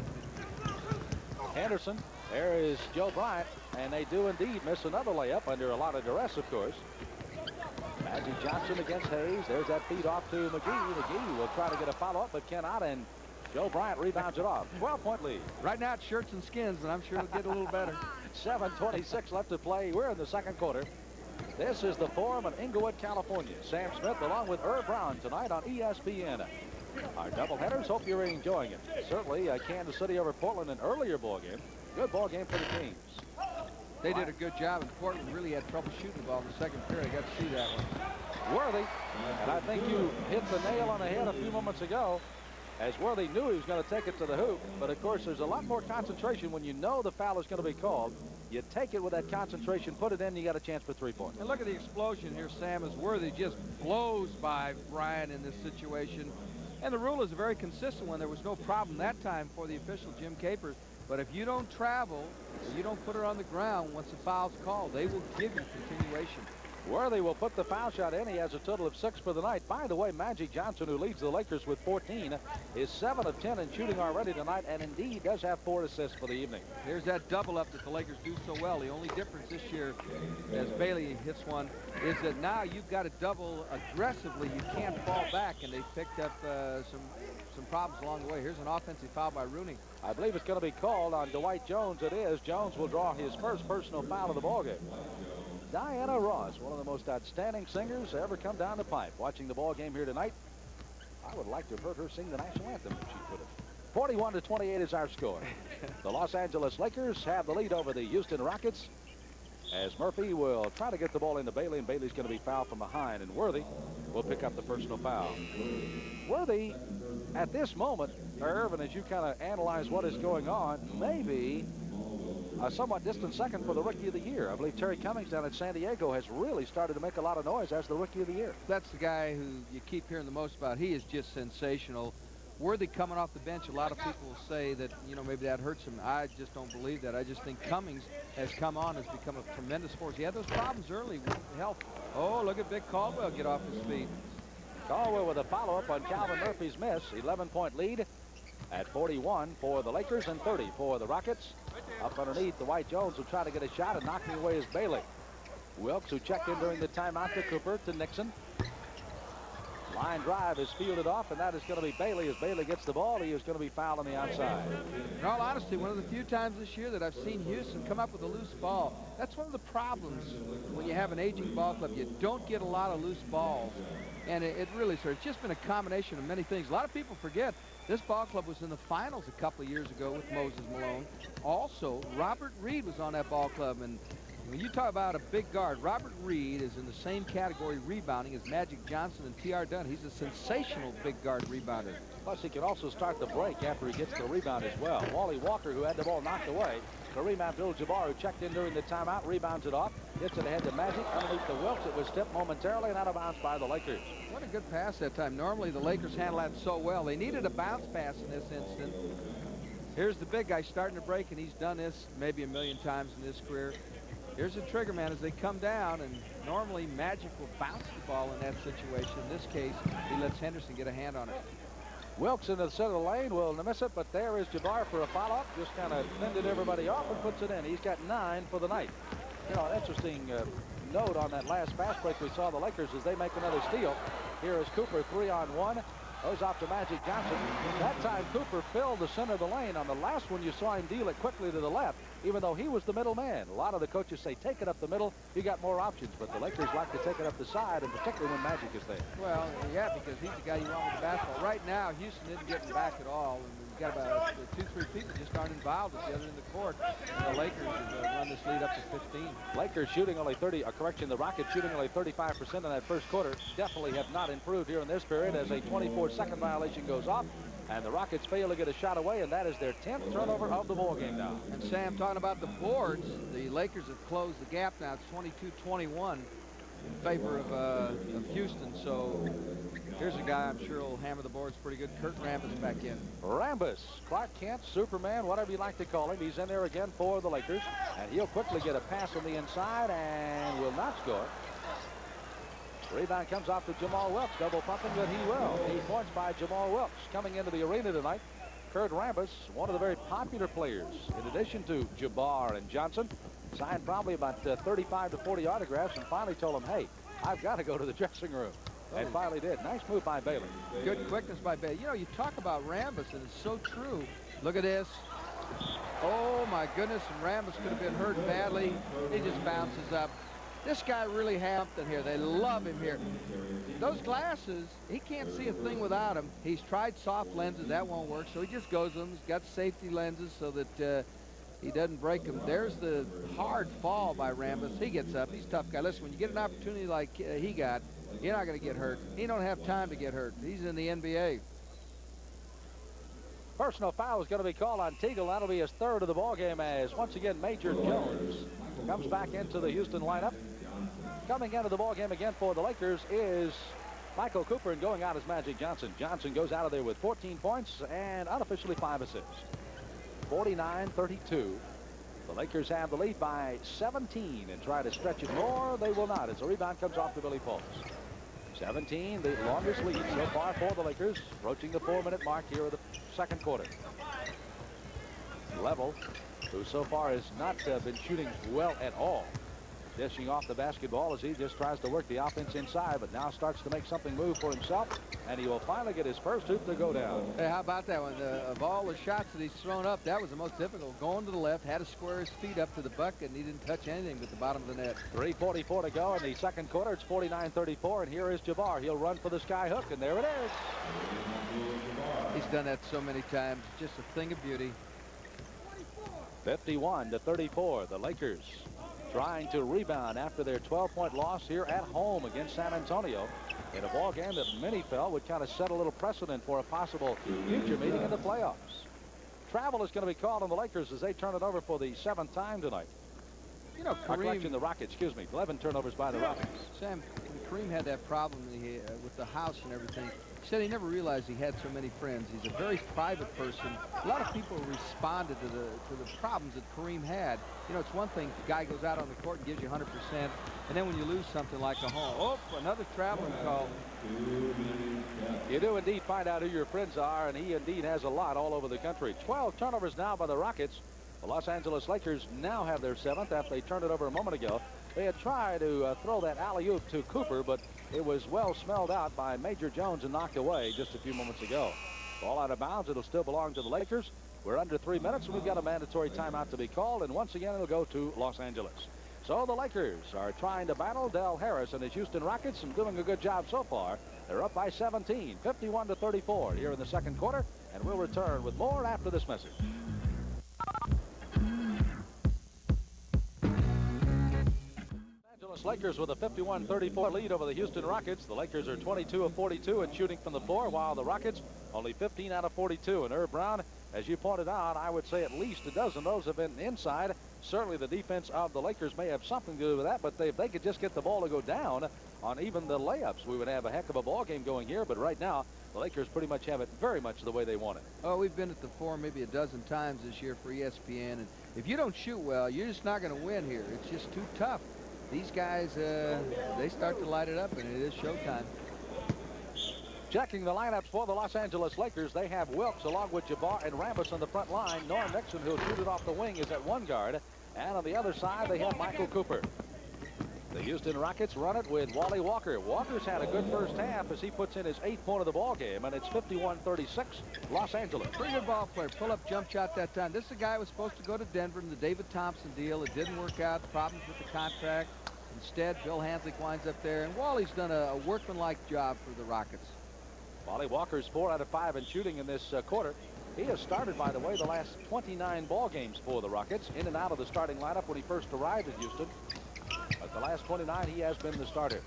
Henderson. There is Joe Bryant, and they do indeed miss another layup under a lot of duress, of course. Magic Johnson against Hayes. There's that feed off to McGee. McGee will try to get a follow-up, but cannot, and Joe Bryant rebounds it off. 12-point lead. Right now it's shirts and skins, and I'm sure it'll get a little better. 7:26 left to play. We're in the second quarter. This is the Forum in Inglewood, California. Sam Smith along with Irv Brown tonight on ESPN. Our doubleheaders, hope you're enjoying it. Certainly Kansas City over Portland, an earlier ball game. Good ball game for the Kings. They did a good job, and Portland really had trouble shooting the ball in the second period. I got to see that one. Worthy, and I think you hit the nail on the head a few moments ago, as Worthy knew he was going to take it to the hoop. But of course, there's a lot more concentration when you know the foul is going to be called. You take it with that concentration, put it in, you got a chance for 3 points. And look at the explosion here, Sam, as Worthy just blows by Bryant in this situation. And the rule is a very consistent one. There was no problem that time for the official, Jim Capers. But if you don't travel, you don't put it on the ground once the foul's called, they will give you continuation. Worthy will put the foul shot in. He has a total of 6 for the night. By the way, Magic Johnson, who leads the Lakers with 14, is 7 of 10 in shooting already tonight, and indeed does have 4 assists for the evening. Here's that double up that the Lakers do so well. The only difference this year, as Bailey hits one, is that now you've got to double aggressively. You can't fall back, and they picked up some problems along the way. Here's an offensive foul by Rooney. I believe it's going to be called on Dwight Jones. It is. Jones will draw his first personal foul of the ballgame. Diana Ross, one of the most outstanding singers to ever come down the pipe. Watching the ball game here tonight, I would like to have heard her sing the national anthem if she could have. 41-28 is our score. The Los Angeles Lakers have the lead over the Houston Rockets, as Murphy will try to get the ball into Bailey, and Bailey's going to be fouled from behind, and Worthy will pick up the personal foul. Worthy, at this moment, Irv, and as you kind of analyze what is going on, maybe a somewhat distant second for the Rookie of the Year. I believe Terry Cummings down at San Diego has really started to make a lot of noise as the Rookie of the Year. That's the guy who you keep hearing the most about. He is just sensational. Worthy coming off the bench, a lot of people will say that, you know, maybe that hurts him. I just don't believe that. I just think Cummings has come on, has become a tremendous force. He had those problems early with health. Oh, look at Vic Caldwell get off his feet. Caldwell with a follow-up on Calvin Murphy's miss. 11-point lead at 41 for the Lakers and 30 for the Rockets. Up underneath, Dwight Jones will try to get a shot, and knocking away is Bailey. Wilkes, who checked in during the timeout, to Cooper, to Nixon. Line drive is fielded off, and that is going to be Bailey. As Bailey gets the ball, he is going to be fouled on the outside. In all honesty, one of the few times this year that I've seen Houston come up with a loose ball. That's one of the problems when you have an aging ball club. You don't get a lot of loose balls. And it really, sir, it's just been a combination of many things. A lot of people forget this ball club was in the finals a couple of years ago with Moses Malone. Also, Robert Reed was on that ball club. And when you talk about a big guard, Robert Reed is in the same category rebounding as Magic Johnson and T.R. Dunn. He's a sensational big guard rebounder. Plus, he can also start the break after he gets the rebound as well. Wally Walker, who had the ball knocked away. Kareem Abdul-Jabbar, who checked in during the timeout, rebounds it off. Gets it ahead to Magic. Underneath the Wilkes, it was tipped momentarily and out of bounds by the Lakers. What a good pass that time. Normally, the Lakers handle that so well. They needed a bounce pass in this instant. Here's the big guy starting to break, and he's done this maybe a million times in his career. Here's the trigger man as they come down, and normally Magic will bounce the ball in that situation. In this case, he lets Henderson get a hand on it. Wilkes in the center lane will miss it, but there is Jabbar for a follow-up. Just kind of fended everybody off and puts it in. He's got 9 for the night. You know, interesting note on that last fast break we saw the Lakers as they make another steal. Here is Cooper 3-on-1. Goes off to Magic Johnson. That time Cooper filled the center of the lane. On the last one you saw him deal it quickly to the left, even though he was the middle man. A lot of the coaches say take it up the middle. You got more options, but the Lakers like to take it up the side, and particularly when Magic is there. Well, yeah, because he's the guy you want with the basketball. Right now, Houston isn't getting back at all. And we've got about 2-3 people just aren't involved at the other end of the court. And the Lakers have run this lead up to 15. Lakers shooting only 30, the Rockets shooting only 35% in that first quarter. Definitely have not improved here in this period as a 24-second violation goes off. And the Rockets fail to get a shot away, and that is their 10th turnover of the ball game now. And Sam, talking about the boards, the Lakers have closed the gap now. It's 22-21 in favor of Houston. So here's a guy I'm sure will hammer the boards pretty good. Kurt Rambis back in. Rambis, Clark Kent, Superman, whatever you like to call him. He's in there again for the Lakers, and he'll quickly get a pass on the inside and will not score. Rebound comes off to Jamal Wilkes. Double pumping, but he will. 8 points by Jamal Wilkes. Coming into the arena tonight, Kurt Rambis, one of the very popular players. In addition to Jabbar and Johnson, signed probably about 35 to 40 autographs and finally told him, hey, I've got to go to the dressing room. And finally did. Nice move by Bailey. Good quickness by Bailey. You know, you talk about Rambis, and it's so true. Look at this. Oh, my goodness, and Rambis could have been hurt badly. He just bounces up. This guy really has something here. They love him here. Those glasses, he can't see a thing without them. He's tried soft lenses. That won't work, so he just goes with them. He's got safety lenses so that he doesn't break them. There's the hard fall by Rambis. He gets up. He's a tough guy. Listen, when you get an opportunity like he got, you're not going to get hurt. He don't have time to get hurt. He's in the NBA. Personal foul is going to be called on Teagle. That'll be his third of the ballgame as, once again, Major Jones comes back into the Houston lineup. Coming into the ballgame again for the Lakers is Michael Cooper, and going out is Magic Johnson. Johnson goes out of there with 14 points and unofficially 5 assists. 49-32. The Lakers have the lead by 17 and try to stretch it more. They will not as the rebound comes off to Billy Pauls. 17, the longest lead so far for the Lakers, approaching the 4-minute mark here of the second quarter. Level, who so far has not been shooting well at all, dishing off the basketball as he just tries to work the offense inside, but now starts to make something move for himself, and he will finally get his first hoop to go down. Hey, how about that one? Of all the shots that he's thrown up, that was the most difficult. Going to the left, had to square his feet up to the bucket, and he didn't touch anything but the bottom of the net. 3:44 to go in the second quarter. It's 49-34, and here is Jabbar. He'll run for the sky hook, and there it is. He's done that so many times. Just a thing of beauty. 51-34. The Lakers trying to rebound after their 12-point loss here at home against San Antonio in a ball game that many felt would kind of set a little precedent for a possible future meeting in the playoffs. Travel is going to be called on the Lakers as they turn it over for the 7th time tonight. You know, Kareem, the Rockets, excuse me, 11 turnovers by the Rockets. Sam, when Kareem had that problem with the house and everything, he said he never realized he had so many friends. He's a very private person. A lot of people responded to the problems that Kareem had. You know, it's one thing the guy goes out on the court and gives you 100%, and then when you lose something like a home, oh, another traveling call. You do indeed find out who your friends are, and he indeed has a lot all over the country. 12 turnovers now by the Rockets. The Los Angeles Lakers now have their 7th after they turned it over a moment ago. They had tried to throw that alley-oop to Cooper, but it was well smelled out by Major Jones and knocked away just a few moments ago. Ball out of bounds. It'll still belong to the Lakers. We're under 3 minutes, and we've got a mandatory timeout to be called, and once again, it'll go to Los Angeles. So the Lakers are trying to battle Del Harris and his Houston Rockets and doing a good job so far. They're up by 17, 51-34 here in the second quarter, and we'll return with more after this message. Lakers with a 51-34 lead over the Houston Rockets. The Lakers are 22 of 42 and shooting from the floor, while the Rockets only 15 out of 42. And Herb Brown, as you pointed out, I would say at least a dozen of those have been inside. Certainly the defense of the Lakers may have something to do with that, but if they could just get the ball to go down on even the layups, we would have a heck of a ball game going here. But right now, the Lakers pretty much have it very much the way they want it. Oh, we've been at the Forum maybe a dozen times this year for ESPN, and if you don't shoot well, you're just not going to win here. It's just too tough. These guys, they start to light it up, and it is showtime. Checking the lineups for the Los Angeles Lakers, they have Wilkes along with Jabbar and Rambis on the front line. Norm Nixon, who'll shoot it off the wing, is at one guard. And on the other side, they have Michael Cooper. The Houston Rockets run it with Wally Walker. Walker's had a good first half as he puts in his 8th point of the ball game, and it's 51-36 Los Angeles. Pretty good ball player. Pull-up jump shot that time. This is a guy who was supposed to go to Denver in the David Thompson deal. It didn't work out. Problems with the contract. Instead, Bill Hanslick winds up there, and Wally's done a workmanlike job for the Rockets. Wally Walker's 4 out of 5 in shooting in this quarter. He has started, by the way, the last 29 ball games for the Rockets, in and out of the starting lineup when he first arrived at Houston. But the last 29, he has been the starter.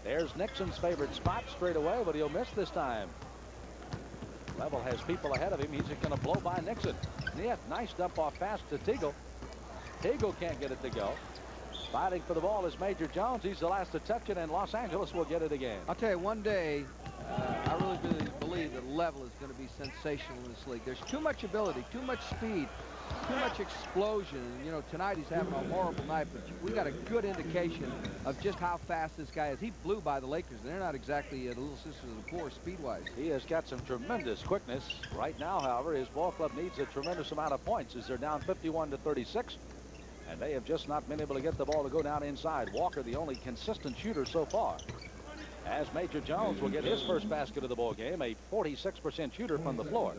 There's Nixon's favorite spot straight away, but he'll miss this time. Level has people ahead of him. He's just going to blow by Nixon. Yeah, nice dump off pass to Teagle. Teagle can't get it to go. Fighting for the ball is Major Jones. He's the last to touch it, and Los Angeles will get it again. I'll tell you, one day, I really believe that Level is going to be sensational in this league. There's too much ability, too much speed, too much explosion. And, you know, tonight he's having a horrible night, but we got a good indication of just how fast this guy is. He blew by the Lakers, and they're not exactly the little sisters of the poor speed-wise. He has got some tremendous quickness. Right now, however, his ball club needs a tremendous amount of points as they're down 51-36. And they have just not been able to get the ball to go down inside. Walker, the only consistent shooter so far. As Major Jones will get his first basket of the ball game, a 46% shooter from the floor.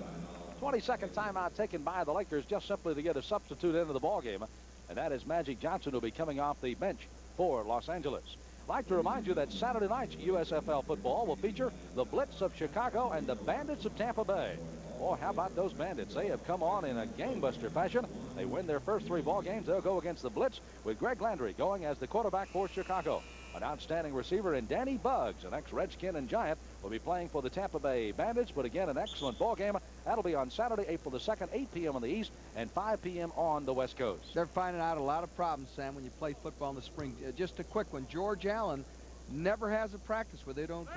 22nd timeout taken by the Lakers just simply to get a substitute into the ball game. And that is Magic Johnson, who will be coming off the bench for Los Angeles. I'd like to remind you that Saturday night's USFL football will feature the Blitz of Chicago and the Bandits of Tampa Bay. Oh, how about those Bandits? They have come on in a game-buster fashion. They win their first 3 ball games. They'll go against the Blitz with Greg Landry going as the quarterback for Chicago. An outstanding receiver in Danny Buggs, an ex-Redskin and Giant, will be playing for the Tampa Bay Bandits. But again, an excellent ball game. That'll be on Saturday, April the 2nd, 8 p.m. on the East and 5 p.m. on the West Coast. They're finding out a lot of problems, Sam, when you play football in the spring. Just a quick one. George Allen never has a practice where they don't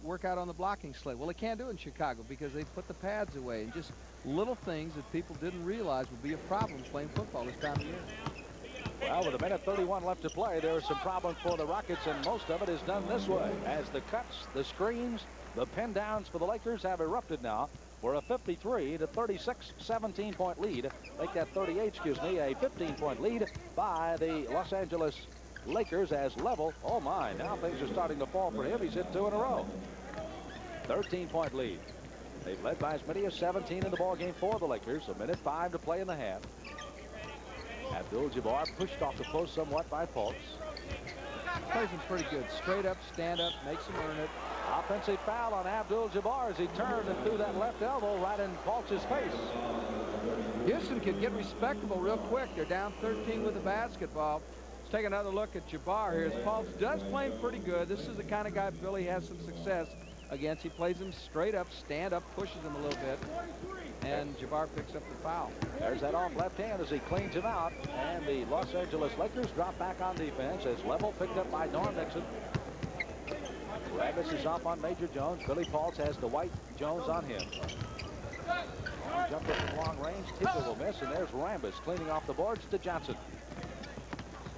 work out on the blocking slate. Well, they can't do it in Chicago because they put the pads away. And just little things that people didn't realize would be a problem playing football this time of year. Well, with 1:31 left to play, there are some problems for the Rockets, and most of it is done this way. As the cuts, the screens, the pin downs for the Lakers have erupted now for a 53-36 17-point lead. Make that 38, excuse me, a 15-point lead by the Los Angeles Lakers as Level. Oh my, now things are starting to fall for him. He's hit 2 in a row. 13-point lead. They've led by as many as 17 in the ball game for the Lakers. 1:05 to play in the half. Abdul-Jabbar pushed off the post somewhat by Fultz. Plays him pretty good. Straight up, stand up, makes him earn it. Offensive foul on Abdul-Jabbar as he turned and threw that left elbow right in Fultz's face. Houston could get respectable real quick. They're down 13 with the basketball. Let's take another look at Jabbar here. Fultz does play him pretty good. This is the kind of guy Billy has some success against. He plays him straight up, stand up, pushes him a little bit, and Jabbar picks up the foul. There's that off left hand as he cleans him out, and the Los Angeles Lakers drop back on defense as Level picked up by Norm Nixon. Rambis is off on Major Jones. Billy Fultz has Dwight Jones on him. Jumper from long range. Teagle will miss, and there's Rambis cleaning off the boards to Johnson.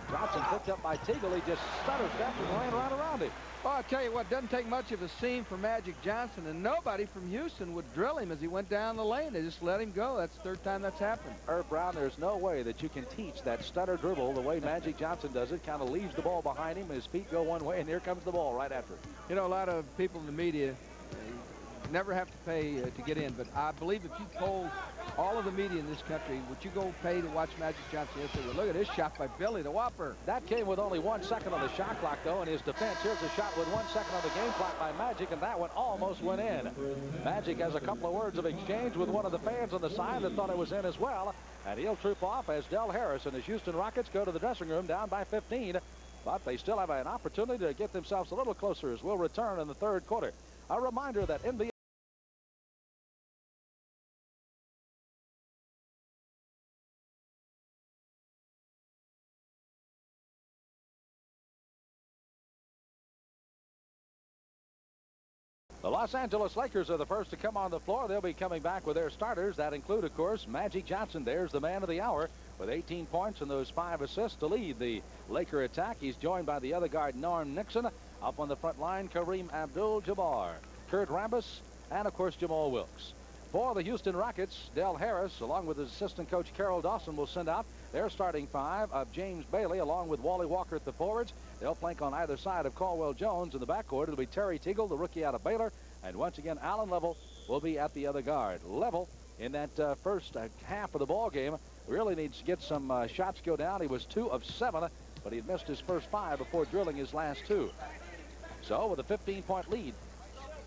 Johnson picked up by Teagle. He just stutter stepped and ran right around him. Well, I'll tell you what, doesn't take much of a seam for Magic Johnson, and nobody from Houston would drill him as he went down the lane. They just let him go. That's the 3rd time that's happened. Herb Brown, there's no way that you can teach that stutter dribble the way Magic Johnson does it. Kind of leaves the ball behind him, and his feet go one way, and here comes the ball right after it. You know, a lot of people in the media never have to pay to get in, but I believe if you told all of the media in this country, would you go pay to watch Magic Johnson? Yes, they would. Look at this shot by Billy, the Whopper. That came with only 1 second on the shot clock, though, in his defense. Here's a shot with 1 second on the game clock by Magic, and that one almost went in. Magic has a couple of words of exchange with one of the fans on the side that thought it was in as well, and he'll troop off as Del Harris and his Houston Rockets go to the dressing room down by 15, but they still have an opportunity to get themselves a little closer as we'll return in the 3rd quarter. A reminder that NBA The Los Angeles Lakers are the first to come on the floor. They'll be coming back with their starters. That include, of course, Magic Johnson. There's the man of the hour with 18 points and those 5 assists to lead the Laker attack. He's joined by the other guard, Norm Nixon. Up on the front line, Kareem Abdul-Jabbar, Kurt Rambis, and, of course, Jamal Wilkes. For the Houston Rockets, Del Harris, along with his assistant coach Carol Dawson, will send out their starting five of James Bailey, along with Wally Walker at the forwards. They'll flank on either side of Caldwell Jones. In the backcourt, it'll be Terry Teagle, the rookie out of Baylor. And once again, Alan Level will be at the other guard. Level, in that first half of the ball game, really needs to get some shots go down. He was 2 of 7, but he had missed his first 5 before drilling his last 2. So with a 15-point lead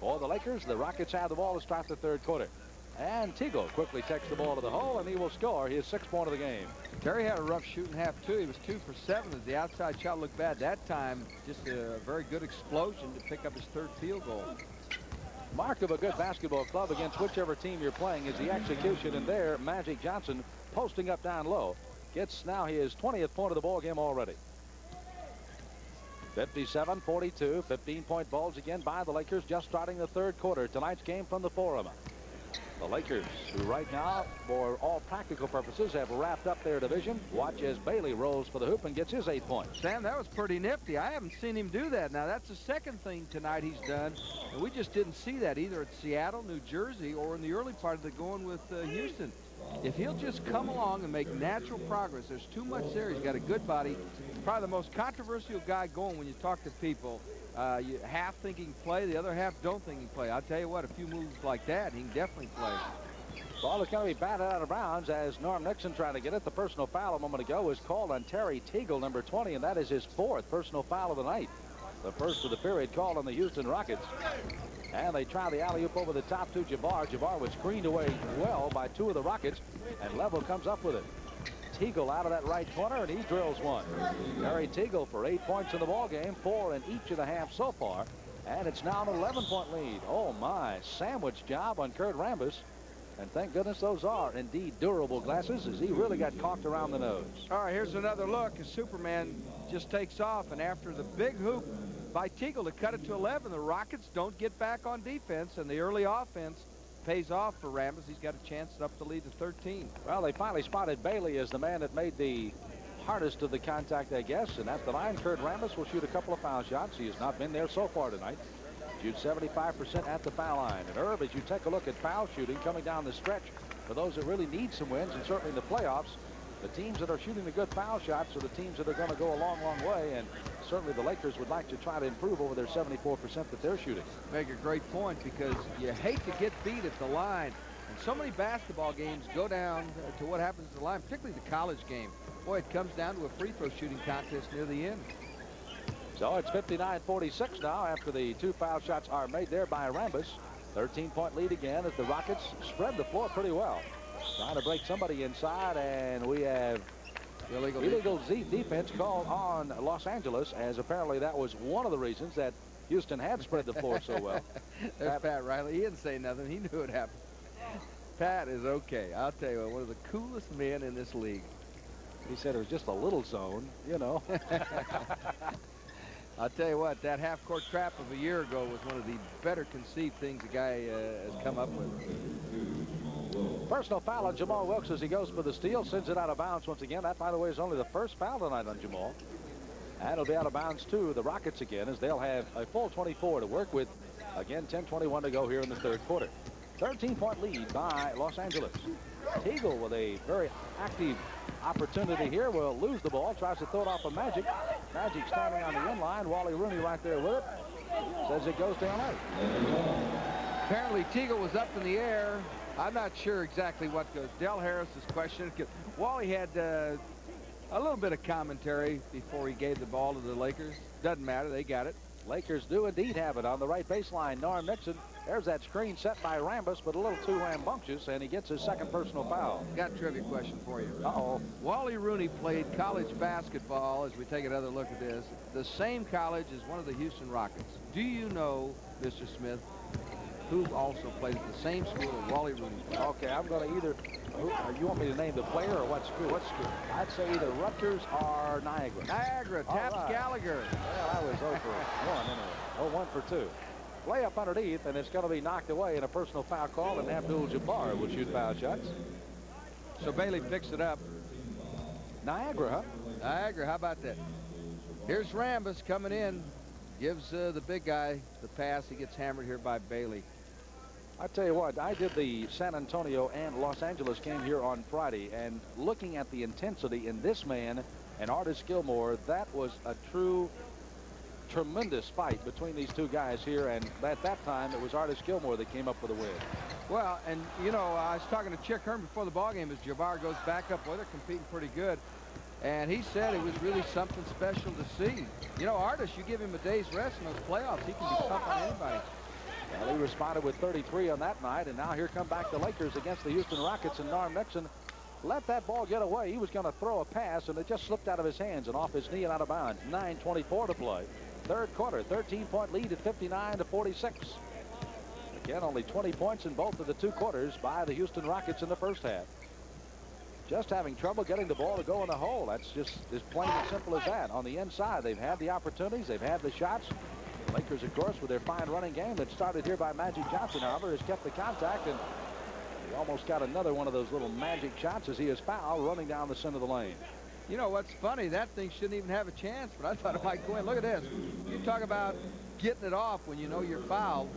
for the Lakers, the Rockets have the ball to start the third quarter. And Teagle quickly takes the ball to the hole, and he will score his 6th point of the game. Terry had a rough shooting half, too. He was 2 for 7 as the outside shot looked bad. That time, just a very good explosion to pick up his 3rd field goal. Mark of a good basketball club against whichever team you're playing is the execution, and there, Magic Johnson posting up down low gets now his 20th point of the ball game already. 57-42, 15-point balls again by the Lakers, just starting the third quarter. Tonight's game from the Forum. The Lakers, who right now, for all practical purposes, have wrapped up their division. Watch as Bailey rolls for the hoop and gets his 8 points. Sam, that was pretty nifty. I haven't seen him do that. Now, that's the second thing tonight he's done, and we just didn't see that either at Seattle, New Jersey, or in the early part of the going with Houston. If he'll just come along and make natural progress, there's too much there. He's got a good body. Probably the most controversial guy going when you talk to people. You half think he can play, the other half don't think he can play. I'll tell you what, a few moves like that, he can definitely play. Ball is going to be batted out of bounds as Norm Nixon trying to get it. The personal foul a moment ago was called on Terry Teagle, number 20, and that is his 4th personal foul of the night. The first of the period called on the Houston Rockets. And they try the alley-oop over the top to Jabbar. Jabbar was screened away well by 2 of the Rockets, and Level comes up with it. Teagle out of that right corner, and he drills one. Terry Teagle for 8 points in the ball game, 4 in each of the halves so far, and it's now an 11-point lead. Oh my, sandwich job on Kurt Rambis, and thank goodness those are indeed durable glasses, as he really got caulked around the nose. All right, here's another look as Superman just takes off, and after the big hoop by Teagle to cut it to 11, the Rockets don't get back on defense, and the early offense pays off for Rambis. He's got a chance up the lead to 13. Well, they finally spotted Bailey as the man that made the hardest of the contact, I guess. And at the line, Kurt Rambis will shoot a couple of foul shots. He has not been there so far tonight. Shoots 75% at the foul line. And Herb, as you take a look at foul shooting coming down the stretch, for those that really need some wins, and certainly in the playoffs, the teams that are shooting the good foul shots are the teams that are going to go a long, long way. And certainly the Lakers would like to try to improve over their 74% that they're shooting. Make a great point, because you hate to get beat at the line. And so many basketball games go down to what happens at the line, particularly the college game. Boy, it comes down to a free throw shooting contest near the end. So it's 59-46 now after the 2 foul shots are made there by Rambis. 13-point lead again as the Rockets spread the floor pretty well. Trying to break somebody inside, and we have illegal defense called on Los Angeles, as apparently that was one of the reasons that Houston had spread the floor so well. There's Pat Riley. He didn't say nothing. He knew it happened. Pat is okay. I'll tell you what, one of the coolest men in this league. He said it was just a little zone, you know. I'll tell you what, that half-court trap of a year ago was one of the better conceived things the guy has come up with. Personal foul on Jamal Wilkes as he goes for the steal, sends it out of bounds once again. That, by the way, is only the first foul tonight on Jamal. And it'll be out of bounds to the Rockets again, as they'll have a full 24 to work with. Again, 10:21 to go here in the third quarter. 13-point lead by Los Angeles. Teagle with a very active opportunity here will lose the ball, tries to throw it off of Magic. Magic standing on the end line. Wally Rooney right there with it. Says it goes down out. Apparently Teagle was up in the air. I'm not sure exactly what goes. Del Harris is questioned. Wally had a little bit of commentary before he gave the ball to the Lakers. Doesn't matter. They got it. Lakers do indeed have it on the right baseline. Norm Nixon. There's that screen set by Rambis, but a little too rambunctious, and he gets his 2nd personal foul. Got a trivia question for you. Uh-oh. Wally Rooney played college basketball, as we take another look at this, the same college as one of the Houston Rockets. Do you know, Mr. Smith, who also plays at the same school as Wally Rooney played? Okay, I'm going to either, you want me to name the player or what school? What school? I'd say either Rutgers or Niagara. Niagara, Taps right. Gallagher. Well, I was 0 for 1 anyway. Oh, 1 for 2. Play up underneath, and it's going to be knocked away in a personal foul call, and Abdul-Jabbar will shoot foul shots. So Bailey picks it up. Niagara, huh? Niagara, how about that? Here's Rambis coming in. Gives the big guy the pass. He gets hammered here by Bailey. I tell you what, I did the San Antonio and Los Angeles game here on Friday, and looking at the intensity in this man and Artis Gilmore, that was a tremendous fight between these two guys here, and at that time it was Artis Gilmore that came up with a win. Well, and you know, I was talking to Chick Hearn before the ball game as Jabbar goes back up. Well, they're competing pretty good. And he said it was really something special to see. You know, Artis, you give him a day's rest in those playoffs, he can be tough on anybody. Well, he responded with 33 on that night, and now here come back the Lakers against the Houston Rockets, and Norm Nixon let that ball get away. He was going to throw a pass, and it just slipped out of his hands and off his knee and out of bounds. 9:24 to play. Third quarter, 13-point lead at 59-46. Again, only 20 points in both of the two quarters by the Houston Rockets in the first half. Just having trouble getting the ball to go in the hole. That's just as plain and simple as that. On the inside, they've had the opportunities. They've had the shots. Lakers, of course, with their fine running game that started here by Magic Johnson, however, has kept the contact, and he almost got another one of those little magic shots as he is fouled running down the center of the lane. You know what's funny? That thing shouldn't even have a chance, but I thought it might go in. Look at this. You talk about getting it off when you know you're fouled.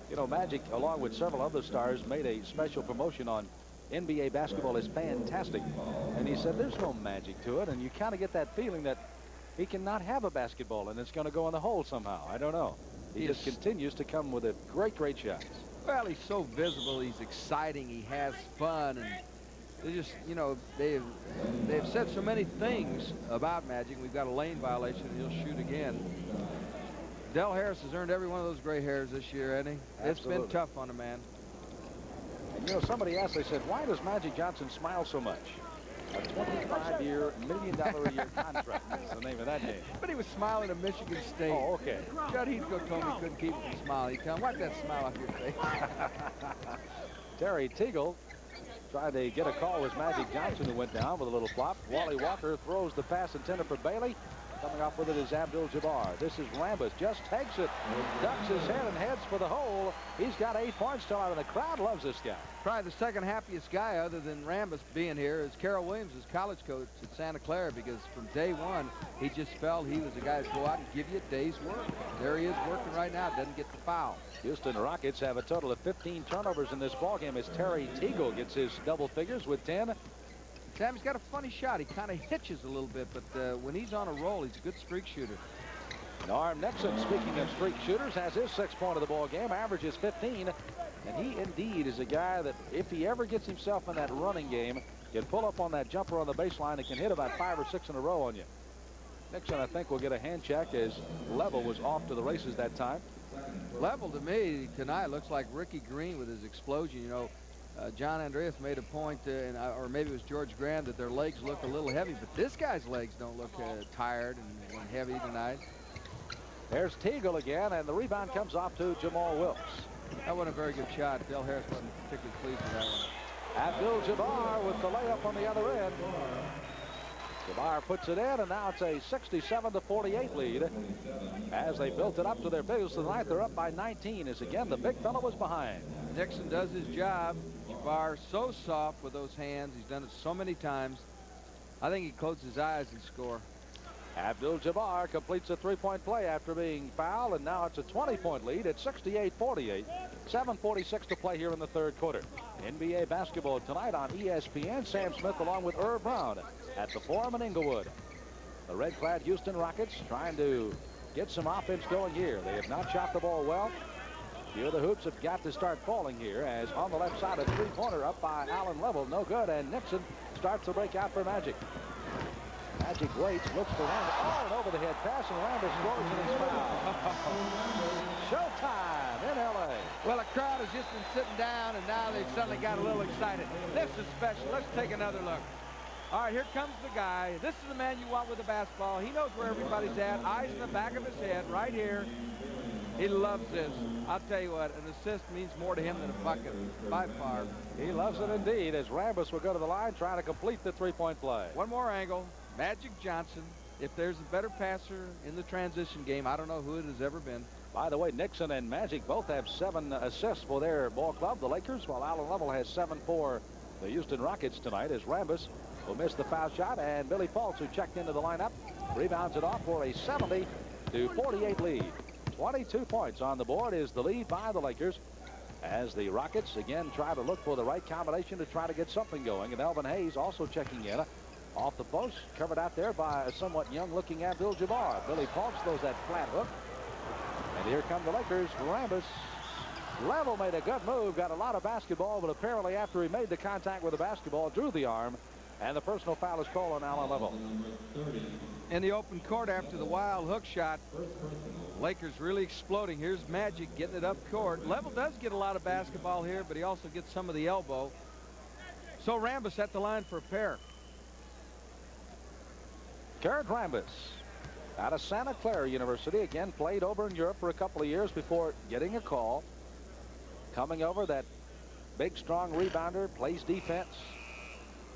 You know, Magic, along with several other stars, made a special promotion on NBA basketball is fantastic. And he said there's no magic to it, and you kind of get that feeling that he cannot have a basketball and it's going to go in the hole somehow. I don't know. He just continues to come with a great shots. Well, he's so visible. He's exciting. He has fun. And they just, you know, they've said so many things about Magic. We've got a lane violation, and he'll shoot again. Del Harris has earned every one of those gray hairs this year, Eddie. It's been tough on the man. And, you know, somebody asked, they said, why does Magic Johnson smile so much? A 25-year, $1 million a year contract is the name of that game. But he was smiling at Michigan State. Oh, okay. Judd Heathcote told me he couldn't keep him from smiling. He told him, wipe that smile off your face. Terry Teagle tried to get a call with Magic Johnson, who went down with a little flop. Wally Walker throws the pass intended for Bailey. Coming off with it is Abdul-Jabbar. This is Rambis. Just takes it. Ducks his head and heads for the hole. He's got 8 points still out, and the crowd loves this guy. Probably the second happiest guy other than Rambis being here is Carol Williams, his college coach at Santa Clara, because from day one, he just felt he was the guy to go out and give you a day's work. There he is working right now. Doesn't get the foul. Houston Rockets have a total of 15 turnovers in this ballgame as Terry Teagle gets his double figures with 10. Sammy's got a funny shot. He kind of hitches a little bit, but when he's on a roll, he's a good streak shooter. Norm Nixon, speaking of streak shooters, has his 6th point of the ball game, averages 15. And he indeed is a guy that if he ever gets himself in that running game, can pull up on that jumper on the baseline and can hit about 5 or 6 in a row on you. Nixon, I think, will get a hand check as Level was off to the races that time. Level to me tonight looks like Ricky Green with his explosion. You know, John Andreas made a point, or maybe it was George Graham, that their legs look a little heavy, but this guy's legs don't look tired and heavy tonight. There's Teagle again, and the rebound comes off to Jamal Wilkes. That wasn't a very good shot. Del Harris wasn't particularly pleased with that one. Abdul-Jabbar with the layup on the other end. Jabbar puts it in, and now it's a 67-48 lead. As they built it up to their biggest tonight, they're up by 19, as again the big fella was behind. Nixon does his job. Jabbar so soft with those hands. He's done it so many times. I think he closes his eyes and score. Abdul-Jabbar completes a 3-point play after being fouled, and now it's a 20-point lead at 68-48. 7:46 to play here in the third quarter. NBA basketball tonight on ESPN. Sam Smith along with Irv Brown at the Forum in Inglewood. The red-clad Houston Rockets trying to get some offense going here. They have not shot the ball well. A few of the hoops have got to start falling here, as on the left side a three-pointer up by Allen Level. No good, and Nixon starts the breakout for Magic. Magic waits, looks for Rambis. Oh, an over-the-head pass, and Rambis scores and he's fouled. Showtime in L.A. Well, the crowd has just been sitting down, and now they've suddenly got a little excited. This is special. Let's take another look. All right, here comes the guy. This is the man you want with a basketball. He knows where everybody's at. Eyes in the back of his head, right here. He loves this. I'll tell you what, an assist means more to him than a bucket, by far. He loves it indeed, as Rambis will go to the line trying to complete the three-point play. One more angle. Magic Johnson. If there's a better passer in the transition game, I don't know who it has ever been. By the way, Nixon and Magic both have 7 assists for their ball club, the Lakers, while Allen Level has 7 for the Houston Rockets tonight, as Rambis will miss the foul shot, and Billy Fultz, who checked into the lineup, rebounds it off for a 70-48 lead. 22 points on the board is the lead by the Lakers. as the Rockets again try to look for the right combination to try to get something going. And Elvin Hayes also checking in off the post, covered out there by a somewhat young-looking Abdul-Jabbar. Billy Paultz throws that flat hook. And here come the Lakers. Rambis. Level made a good move, got a lot of basketball, but apparently after he made the contact with the basketball, drew the arm, and the personal foul is called on Alan Level. In the open court after the wild hook shot, Lakers really exploding. Here's Magic getting it up court. Level does get a lot of basketball here, but he also gets some of the elbow. So Rambis at the line for a pair. Kurt Rambis, out of Santa Clara University, again played over in Europe for a couple of years before getting a call. Coming over, that big, strong rebounder, plays defense,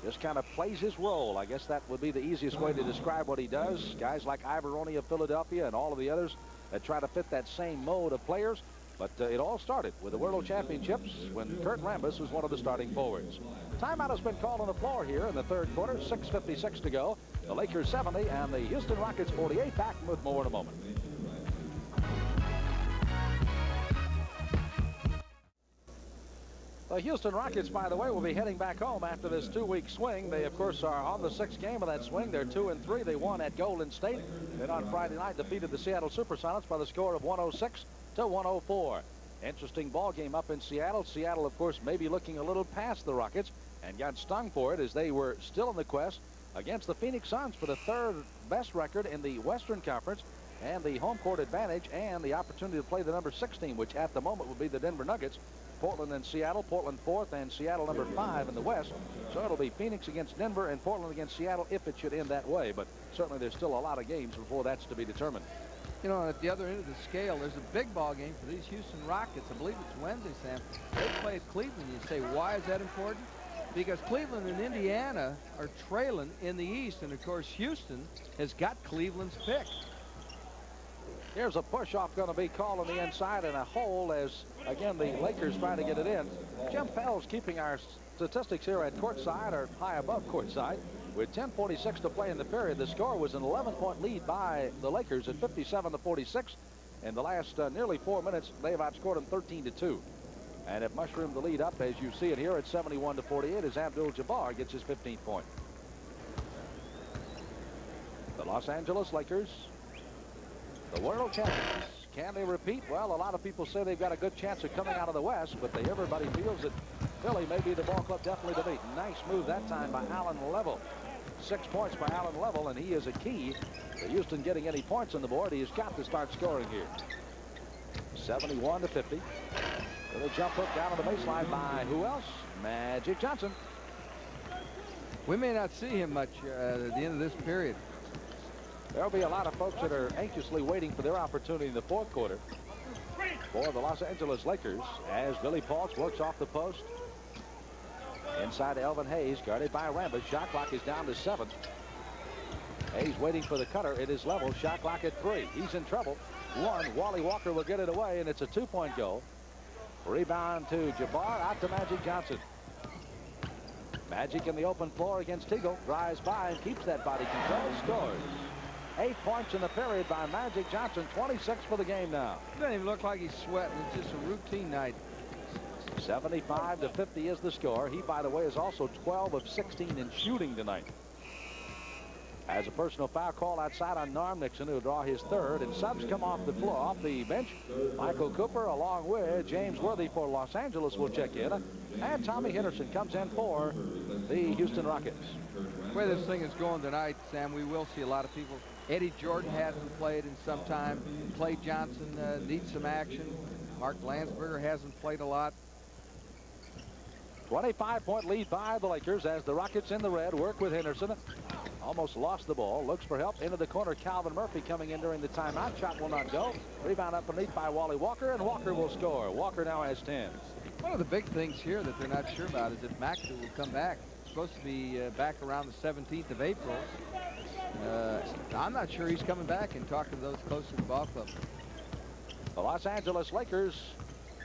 just kind of plays his role. I guess that would be the easiest way to describe what he does. Guys like Ivoroni of Philadelphia and all of the others that try to fit that same mode of players. But it all started with the World Championships when Kurt Rambis was one of the starting forwards. Timeout has been called on the floor here in the third quarter. 6:56 to go. The Lakers 70 and the Houston Rockets 48. Back with more in a moment. The Houston Rockets, by the way, will be heading back home after this 2-week swing. They, of course, are on the 6th game of that swing. They're 2-3. They won at Golden State. Then on Friday night defeated the Seattle Supersonics by the score of 106-104. Interesting ball game up in Seattle. Seattle, of course, may be looking a little past the Rockets and got stung for it as they were still in the quest against the Phoenix Suns for the third best record in the Western Conference and the home court advantage and the opportunity to play the number 6 team, which at the moment would be the Denver Nuggets. Portland and Seattle, Portland 4th and Seattle number 5 in the West. So it'll be Phoenix against Denver and Portland against Seattle if it should end that way. But certainly there's still a lot of games before that's to be determined. You know, at the other end of the scale, there's a big ball game for these Houston Rockets. I believe it's Wednesday, Sam. They play at Cleveland. You say, why is that important? Because Cleveland and Indiana are trailing in the East. And, of course, Houston has got Cleveland's pick. Here's a push-off going to be called on the inside and a hole as, again, the Lakers trying to get it in. Jim Fells keeping our statistics here at courtside or high above courtside. With 10:46 to play in the period, the score was an 11-point lead by the Lakers at 57-46. In the last nearly 4 minutes, they've outscored them 13-2. And it mushroomed the lead up, as you see it here, at 71-48 as Abdul-Jabbar gets his 15th point. The Los Angeles Lakers, the world champions. Can they repeat? Well, a lot of people say they've got a good chance of coming out of the West, but everybody feels that Philly may be the ball club definitely to beat. Nice move that time by Alan Level. 6 points by Alan Level, and he is a key to Houston getting any points on the board. He has got to start scoring here. 71-50. Little jump hook down on the baseline by who else? Magic Johnson. We may not see him much at the end of this period. There'll be a lot of folks that are anxiously waiting for their opportunity in the fourth quarter for the Los Angeles Lakers as Billy Paultz works off the post. Inside Elvin Hayes, guarded by Rambis. Shot clock is down to 7. Hayes waiting for the cutter. It is level. Shot clock at 3. He's in trouble. 1. Wally Walker will get it away, and it's a 2-point goal. Rebound to Jabbar. Out to Magic Johnson. Magic in the open floor against Teagle. Drives by and keeps that body control. Scores. 8 points in the period by Magic Johnson. 26 for the game now. It doesn't even look like he's sweating. It's just a routine night. 75-50 is the score. He, by the way, is also 12 of 16 in shooting tonight. As a personal foul call outside on Norm Nixon, who will draw his third, and subs come off the floor, off the bench. Michael Cooper, along with James Worthy for Los Angeles, will check in, and Tommy Henderson comes in for the Houston Rockets. The way this thing is going tonight, Sam, we will see a lot of people. Eddie Jordan hasn't played in some time. Clay Johnson needs some action. Mark Landsberger hasn't played a lot. 25-point lead by the Lakers as the Rockets in the red work with Henderson. Almost lost the ball. Looks for help into the corner. Calvin Murphy coming in during the timeout. Shot will not go. Rebound up underneath by Wally Walker, and Walker will score. Walker now has 10. One of the big things here that they're not sure about is if McAdoo will come back. He's supposed to be back around the 17th of April. I'm not sure he's coming back, and talking to those close to the ball club. The Los Angeles Lakers,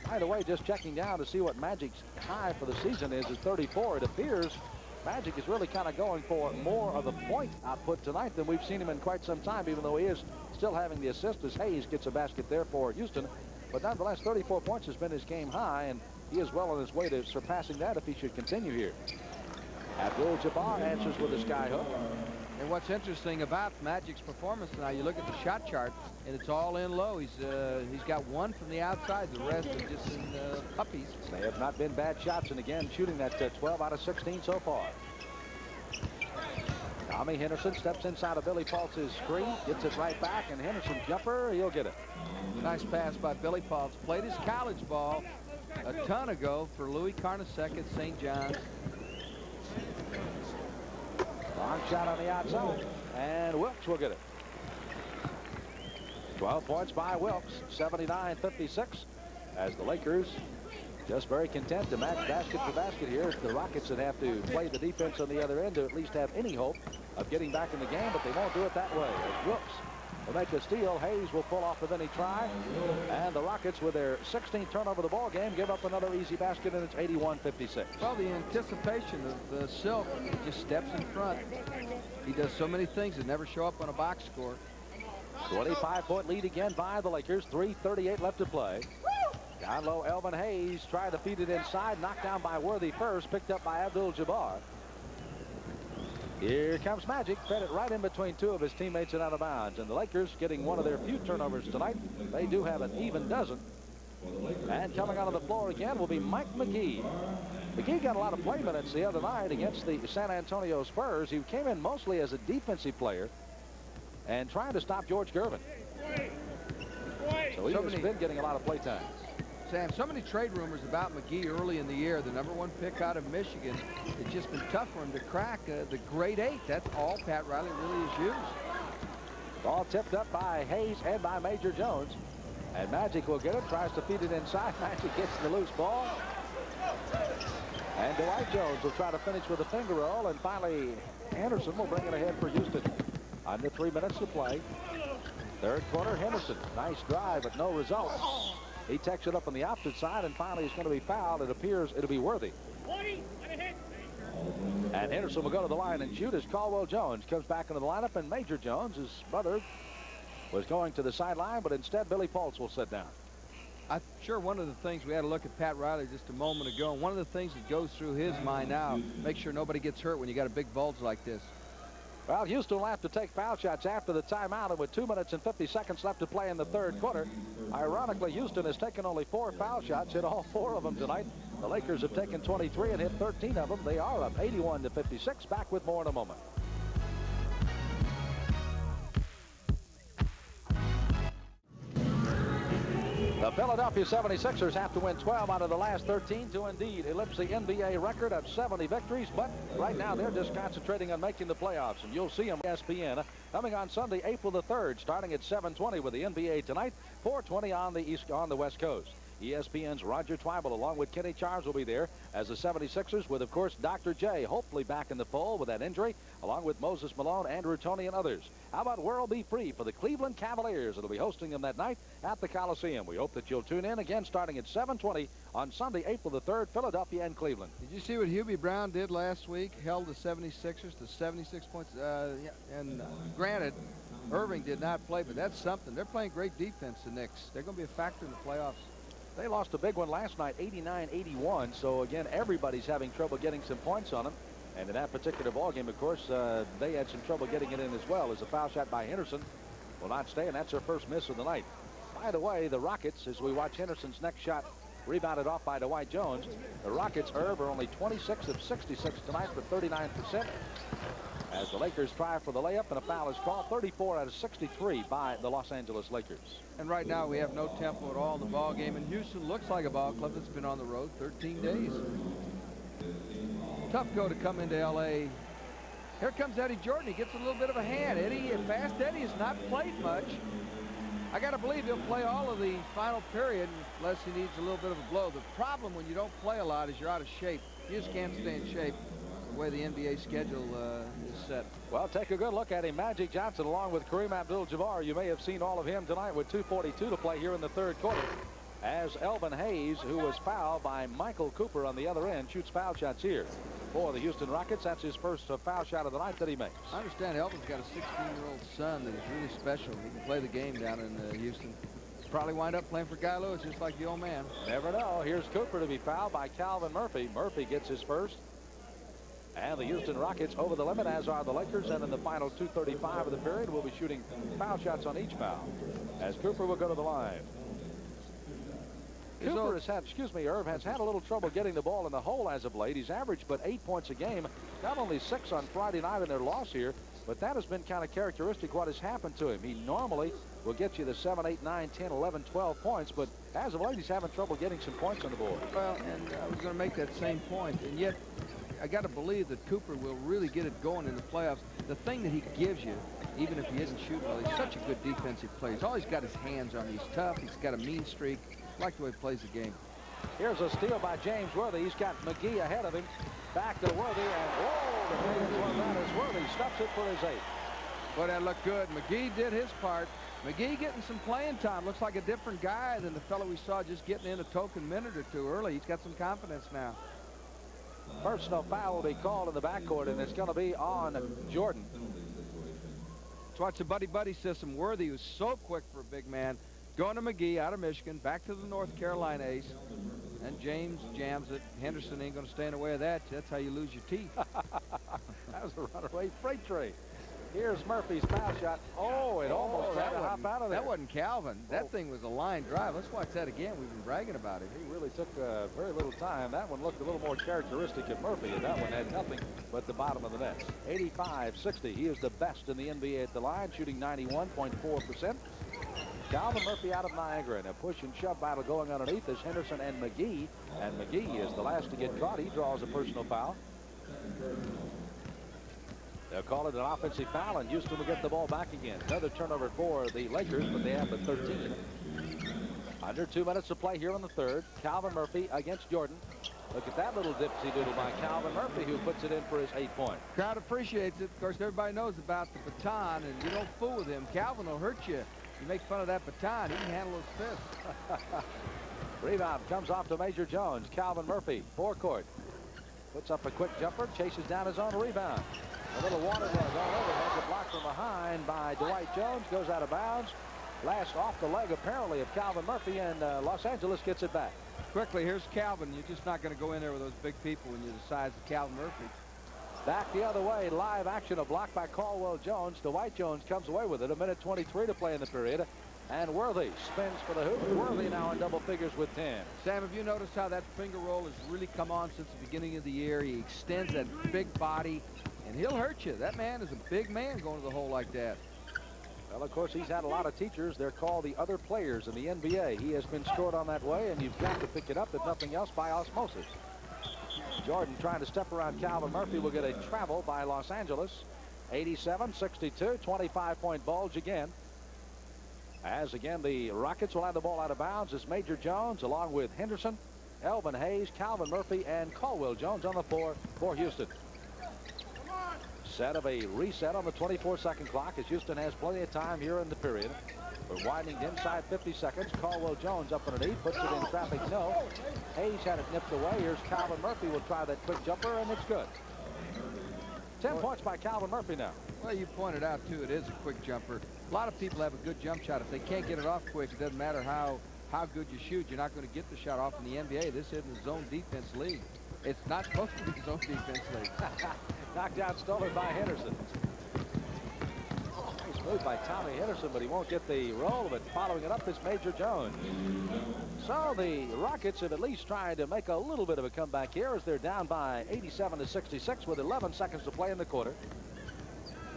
by the way, just checking down to see what Magic's high for the season is 34. It appears Magic is really kind of going for more of a point output tonight than we've seen him in quite some time, even though he is still having the assist as Hayes gets a basket there for Houston. But nonetheless, 34 points has been his game high, and he is well on his way to surpassing that if he should continue here. Abdul-Jabbar answers with a skyhook. And what's interesting about Magic's performance tonight, you look at the shot chart, and it's all in low. He's got one from the outside. The rest are just in puppies. They have not been bad shots, and again, shooting that 12 out of 16 so far. Tommy Henderson steps inside of Billy Paltz's screen, gets it right back, and Henderson jumper, he'll get it. Nice pass by Billy Paltz. Played his college ball a ton ago for Louis Carnesecca at St. John's. Long shot on the outside, and Wilkes will get it. 12 points by Wilkes, 79-56, as the Lakers just very content to match basket for basket here. It's the Rockets that have to play the defense on the other end to at least have any hope of getting back in the game, but they won't do it that way. As Wilkes will make the steal, Hayes will pull off with any try, and the Rockets, with their 16th turnover of the ball game, give up another easy basket, and it's 81-56. Well, the anticipation of Silk, he just steps in front. He does so many things that never show up on a box score. 25-point lead again by the Lakers. 3:38 left to play. Down low, Elvin Hayes tried to feed it inside. Knocked down by Worthy first. Picked up by Abdul-Jabbar. Here comes Magic. Fed it right in between two of his teammates and out of bounds. And the Lakers getting one of their few turnovers tonight. They do have an even dozen. And coming out of the floor again will be Mike McGee. McGee got a lot of play minutes the other night against the San Antonio Spurs. He came in mostly as a defensive player and trying to stop George Gervin. So he has been getting a lot of play time. Sam, so many trade rumors about McGee early in the year, the #1 pick out of Michigan. It's just been tough for him to crack the grade 8. That's all Pat Riley really has used. Ball tipped up by Hayes and by Major Jones. And Magic will get it, tries to feed it inside. Magic gets the loose ball. And Dwight Jones will try to finish with a finger roll. And finally, Anderson will bring it ahead for Houston. Under 3 minutes to play. Third quarter, Henderson. Nice drive, but no results. He takes it up on the opposite side, and finally he's going to be fouled. It appears it'll be Worthy. And Henderson will go to the line and shoot as Caldwell Jones comes back into the lineup. And Major Jones, his brother, was going to the sideline, but instead Billy Paltz will sit down. I'm sure one of the things we had to look at Pat Riley just a moment ago, and one of the things that goes through his mind now, make sure nobody gets hurt when you got a big bulge like this. Well, Houston will have to take foul shots after the timeout, and with 2 minutes and 50 seconds left to play in the third quarter. Ironically, Houston has taken only 4 foul shots, hit all 4 of them tonight. The Lakers have taken 23 and hit 13 of them. They are up 81-56. Back with more in a moment. The Philadelphia 76ers have to win 12 out of the last 13 to indeed ellipse the NBA record of 70 victories. But right now they're just concentrating on making the playoffs. And you'll see them on ESPN coming on Sunday, April the 3rd, starting at 7:20 with the NBA tonight, 4:20 on the West Coast. ESPN's Roger Twibel along with Kenny Charles will be there as the 76ers with, of course, Dr. J hopefully back in the fold with that injury, along with Moses Malone, Andrew Toney, and others. How about World Be Free for the Cleveland Cavaliers? It'll be hosting them that night at the Coliseum. We hope that you'll tune in again starting at 7:20 on Sunday, April the 3rd, Philadelphia and Cleveland. Did you see what Hubie Brown did last week? Held the 76ers to 76 points. Granted, Irving did not play, but that's something. They're playing great defense, the Knicks. They're going to be a factor in the playoffs. They lost a big one last night, 89-81. So, again, everybody's having trouble getting some points on them. And in that particular ballgame, of course, they had some trouble getting it in as well, as a foul shot by Henderson will not stay, and that's their first miss of the night. By the way, the Rockets, as we watch Henderson's next shot rebounded off by Dwight Jones, the Rockets, Irv, are only 26 of 66 tonight for 39%. As the Lakers try for the layup, and a foul is called. 34 out of 63 by the Los Angeles Lakers. And right now we have no tempo at all in the ball game. And Houston looks like a ball club that's been on the road 13 days. Tough go to come into L.A. Here comes Eddie Jordan. He gets a little bit of a hand. Fast Eddie has not played much. I got to believe he'll play all of the final period unless he needs a little bit of a blow. The problem when you don't play a lot is you're out of shape. You just can't stay in shape the way the NBA schedule is set. Well, take a good look at him. Magic Johnson along with Kareem Abdul-Jabbar. You may have seen all of him tonight with 2:42 to play here in the third quarter. As Elvin Hayes, who was fouled by Michael Cooper on the other end, shoots foul shots here for the Houston Rockets. That's his first foul shot of the night that he makes. I understand Elvin's got a 16-year-old son that is really special. He can play the game down in Houston. probably wind up playing for Guy Lewis, just like the old man. Never know. Here's Cooper to be fouled by Calvin Murphy. Murphy gets his first. And the Houston Rockets over the limit, as are the Lakers. And in the final 2:35 of the period, we'll be shooting foul shots on each foul, as Cooper will go to the line. Cooper has had, Irv has had a little trouble getting the ball in the hole as of late. He's averaged but 8 points a game, not only 6 on Friday night in their loss here, but that has been kind of characteristic what has happened to him. He normally will get you the 7, 8, 9, 10, 11, 12 points, but as of late, he's having trouble getting some points on the board. Well, and I was going to make that same point, and yet I got to believe that Cooper will really get it going in the playoffs. The thing that he gives you, even if he isn't shooting well, he's such a good defensive player. He's always got his hands on. He's tough. He's got a mean streak. I like the way he plays the game. Here's a steal by James Worthy. He's got McGee ahead of him. Back to Worthy, and whoa, the James one that is Worthy stuffs it for his 8th. Boy, that looked good. McGee did his part. McGee getting some playing time. Looks like a different guy than the fellow we saw just getting in a token minute or two early. He's got some confidence now. Personal foul will be called in the backcourt, and it's going to be on Jordan. Let's watch the buddy-buddy system. Worthy was so quick for a big man. Going to McGee out of Michigan, back to the North Carolina ace. And James jams it. Henderson ain't going to stay in the way of that. That's how you lose your teeth. That was a runaway freight train. Here's Murphy's foul shot. Oh, it almost tried to hop out of there. That wasn't Calvin. That thing was a line drive. Let's watch that again. We've been bragging about it. He really took very little time. That one looked a little more characteristic of Murphy, and that one had nothing but the bottom of the net. 85-60. He is the best in the NBA at the line, shooting 91.4%. Calvin Murphy out of Niagara, and a push and shove battle going underneath is Henderson and McGee. And McGee is the last to get caught. He draws a personal foul. They'll call it an offensive foul, and Houston will get the ball back again. Another turnover for the Lakers, but they have the 13. Under 2 minutes to play here in the third. Calvin Murphy against Jordan. Look at that little dipsy doodle by Calvin Murphy, who puts it in for his 8 point. Crowd appreciates it. Of course, everybody knows about the baton, and you don't fool with him. Calvin will hurt you. You make fun of that baton, he can handle his fist. Rebound comes off to Major Jones. Calvin Murphy, forecourt. Puts up a quick jumper, chases down his own rebound. A little water was all over. Has a block from behind by Dwight Jones. Goes out of bounds. Last off the leg, apparently, of Calvin Murphy, and Los Angeles gets it back. Quickly, here's Calvin. You're just not going to go in there with those big people when you're the size of Calvin Murphy. Back the other way, live action, a block by Caldwell Jones. Dwight Jones comes away with it. 1:23 to play in the period. And Worthy spins for the hoop. Worthy now in double figures with 10. Sam, have you noticed how that finger roll has really come on since the beginning of the year? He extends that big body, and he'll hurt you. That man is a big man going to the hole like that. Well, of course, he's had a lot of teachers. They're called the other players in the NBA. He has been scored on that way, and you've got to pick it up, if nothing else, by osmosis. Jordan trying to step around Calvin Murphy will get a travel by Los Angeles. 87-62, 25-point bulge again. As again, the Rockets will have the ball out of bounds as Major Jones, along with Henderson, Elvin Hayes, Calvin Murphy, and Caldwell Jones on the floor for Houston. Set of a reset on the 24-second clock as Houston has plenty of time here in the period. We're winding inside 50 seconds. Caldwell Jones up underneath, puts it in traffic, no. Hayes had it nipped away. Here's Calvin Murphy will try that quick jumper, and it's good. 10 points by Calvin Murphy now. Well, you pointed out, too, it is a quick jumper. A lot of people have a good jump shot. If they can't get it off quick, it doesn't matter how good you shoot. You're not going to get the shot off in the NBA. This isn't a zone defense league. It's not supposed to be a zone defense league. Knocked out, stolen by Henderson. Nice move by Tommy Henderson, but he won't get the roll of it. Following it up is Major Jones. So the Rockets have at least tried to make a little bit of a comeback here as they're down by 87-66 with 11 seconds to play in the quarter.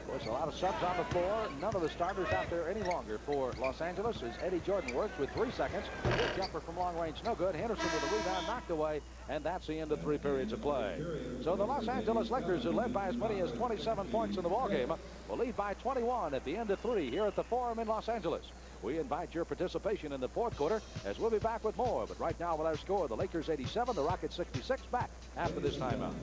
Of course, a lot of subs on the floor. None of the starters out there any longer for Los Angeles as Eddie Jordan works with 3 seconds. Good jumper from long range, no good. Henderson with a rebound knocked away, and that's the end of 3 periods of play. So the Los Angeles Lakers, who led by as many as 27 points in the ballgame, will lead by 21 at the end of 3 here at the Forum in Los Angeles. We invite your participation in the fourth quarter as we'll be back with more. But right now with our score, the Lakers 87, the Rockets 66, back after this timeout.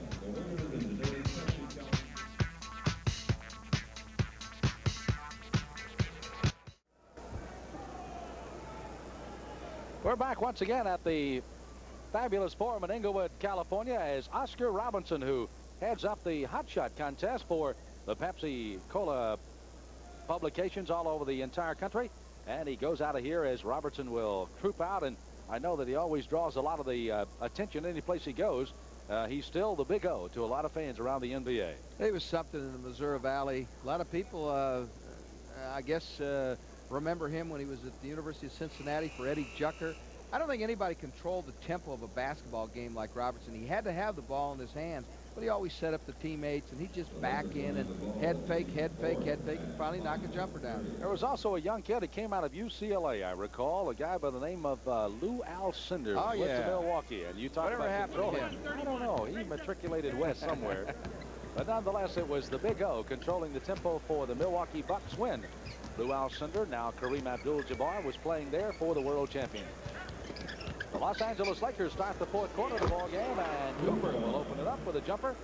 We're back once again at the fabulous Forum in Inglewood, California, as Oscar Robinson, who heads up the hot shot contest for the Pepsi Cola publications all over the entire country, And he goes out of here as Robertson will troop out. And I know that he always draws a lot of the attention any place he goes. He's still the Big O to a lot of fans around the NBA. He was something in the Missouri Valley. A lot of people, I guess, remember him when he was at the University of Cincinnati for Eddie Jucker. I don't think anybody controlled the tempo of a basketball game like Robertson. He had to have the ball in his hands, but he always set up the teammates, and he'd just back in and head fake, and finally knock a jumper down. There was also a young kid that came out of UCLA, I recall, a guy by the name of Lou Alcindor. Oh, Went yeah. to Milwaukee, and you talk Whatever about happened to controlling. him? I don't know. He matriculated west somewhere. But nonetheless, it was the Big O controlling the tempo for the Milwaukee Bucks win. Lou Alcindor, now Kareem Abdul-Jabbar, was playing there for the world champion. The Los Angeles Lakers start the fourth quarter of the ball game, and Cooper will open it up with a jumper.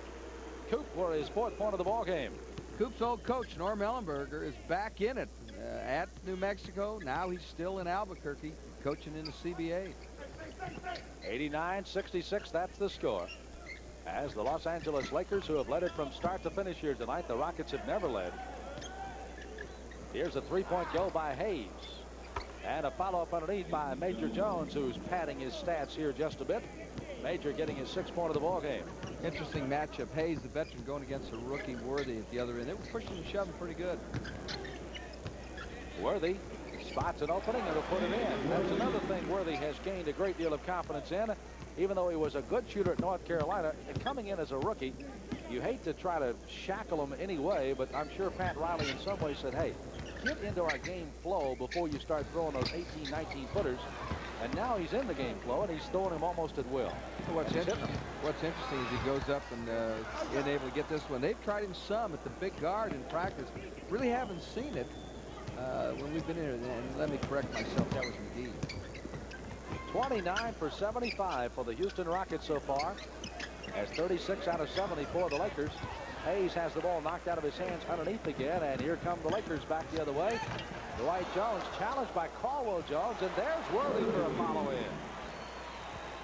Coop for his fourth point of the ball game. Coop's old coach, Norm Ellenberger, is back in it at New Mexico. Now he's still in Albuquerque, coaching in the CBA. 89-66, that's the score. As the Los Angeles Lakers, who have led it from start to finish here tonight, the Rockets have never led. Here's a three-point go by Hayes. And a follow-up underneath by Major Jones, who's padding his stats here just a bit. Major getting his sixth point of the ball game. Interesting matchup. Hayes, the veteran, going against a rookie Worthy at the other end. They were pushing and shoving pretty good. Worthy spots an opening and will put it in. That's another thing Worthy has gained a great deal of confidence in. Even though he was a good shooter at North Carolina, coming in as a rookie, you hate to try to shackle him anyway, but I'm sure Pat Riley in some ways said, hey, get into our game flow before you start throwing those 18, 19 footers. And now he's in the game flow, and he's throwing him almost at will. What's interesting is he goes up and is able to get this one. They've tried him some at the big guard in practice. Really haven't seen it when we've been in it. And let me correct myself, that was McGee. 29 for 75 for the Houston Rockets so far. As 36 out of 70 for the Lakers. Hayes has the ball knocked out of his hands underneath again, and here come the Lakers back the other way. Dwight Jones challenged by Caldwell Jones, and there's Worthy for a follow-in.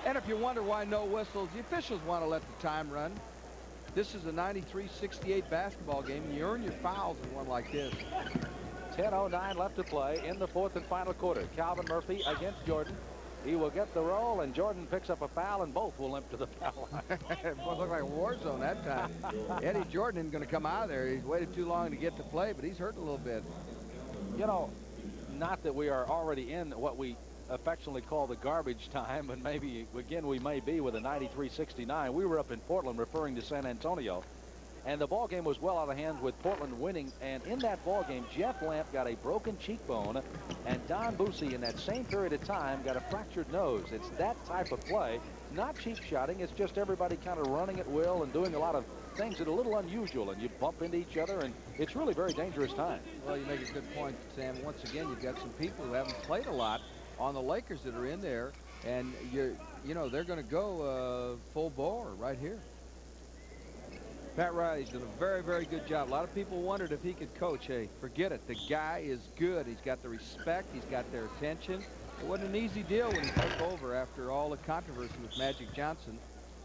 And if you wonder why no whistles, the officials want to let the time run. This is a 93-68 basketball game, and you earn your fouls in one like this. 10:09 left to play in the fourth and final quarter. Calvin Murphy against Jordan. He will get the roll, and Jordan picks up a foul, and both will limp to the foul line. It looked like a war zone that time. Eddie Jordan isn't going to come out of there. He's waited too long to get to play, but he's hurt a little bit. You know, not that we are already in what we affectionately call the garbage time, but maybe, again, we may be with a 93-69. We were up in Portland referring to San Antonio, and the ball game was well out of hand with Portland winning. And in that ball game, Jeff Lamp got a broken cheekbone, and Don Boosie in that same period of time got a fractured nose. It's that type of play, not cheap shotting. It's just everybody kind of running at will and doing a lot of things that are a little unusual, and you bump into each other, and it's really very dangerous time. Well, you make a good point, Sam. Once again, you've got some people who haven't played a lot on the Lakers that are in there, and you know they're going to go full bore right here. Pat Riley's done a very, very good job. A lot of people wondered if he could coach. Hey, forget it. The guy is good. He's got the respect. He's got their attention. It wasn't an easy deal when he took over after all the controversy with Magic Johnson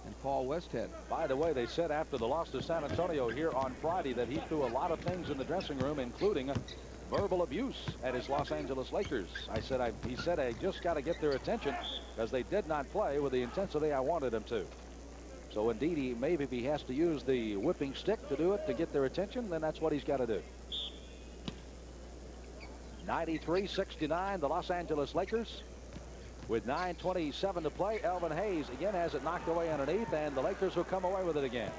and Paul Westhead. By the way, they said after the loss to San Antonio here on Friday that he threw a lot of things in the dressing room, including verbal abuse at his Los Angeles Lakers. He said, I just got to get their attention because they did not play with the intensity I wanted them to. So indeed, maybe if he has to use the whipping stick to do it, to get their attention, then that's what he's got to do. 93-69, the Los Angeles Lakers. With 9:27 to play, Elvin Hayes again has it knocked away underneath, and the Lakers will come away with it again.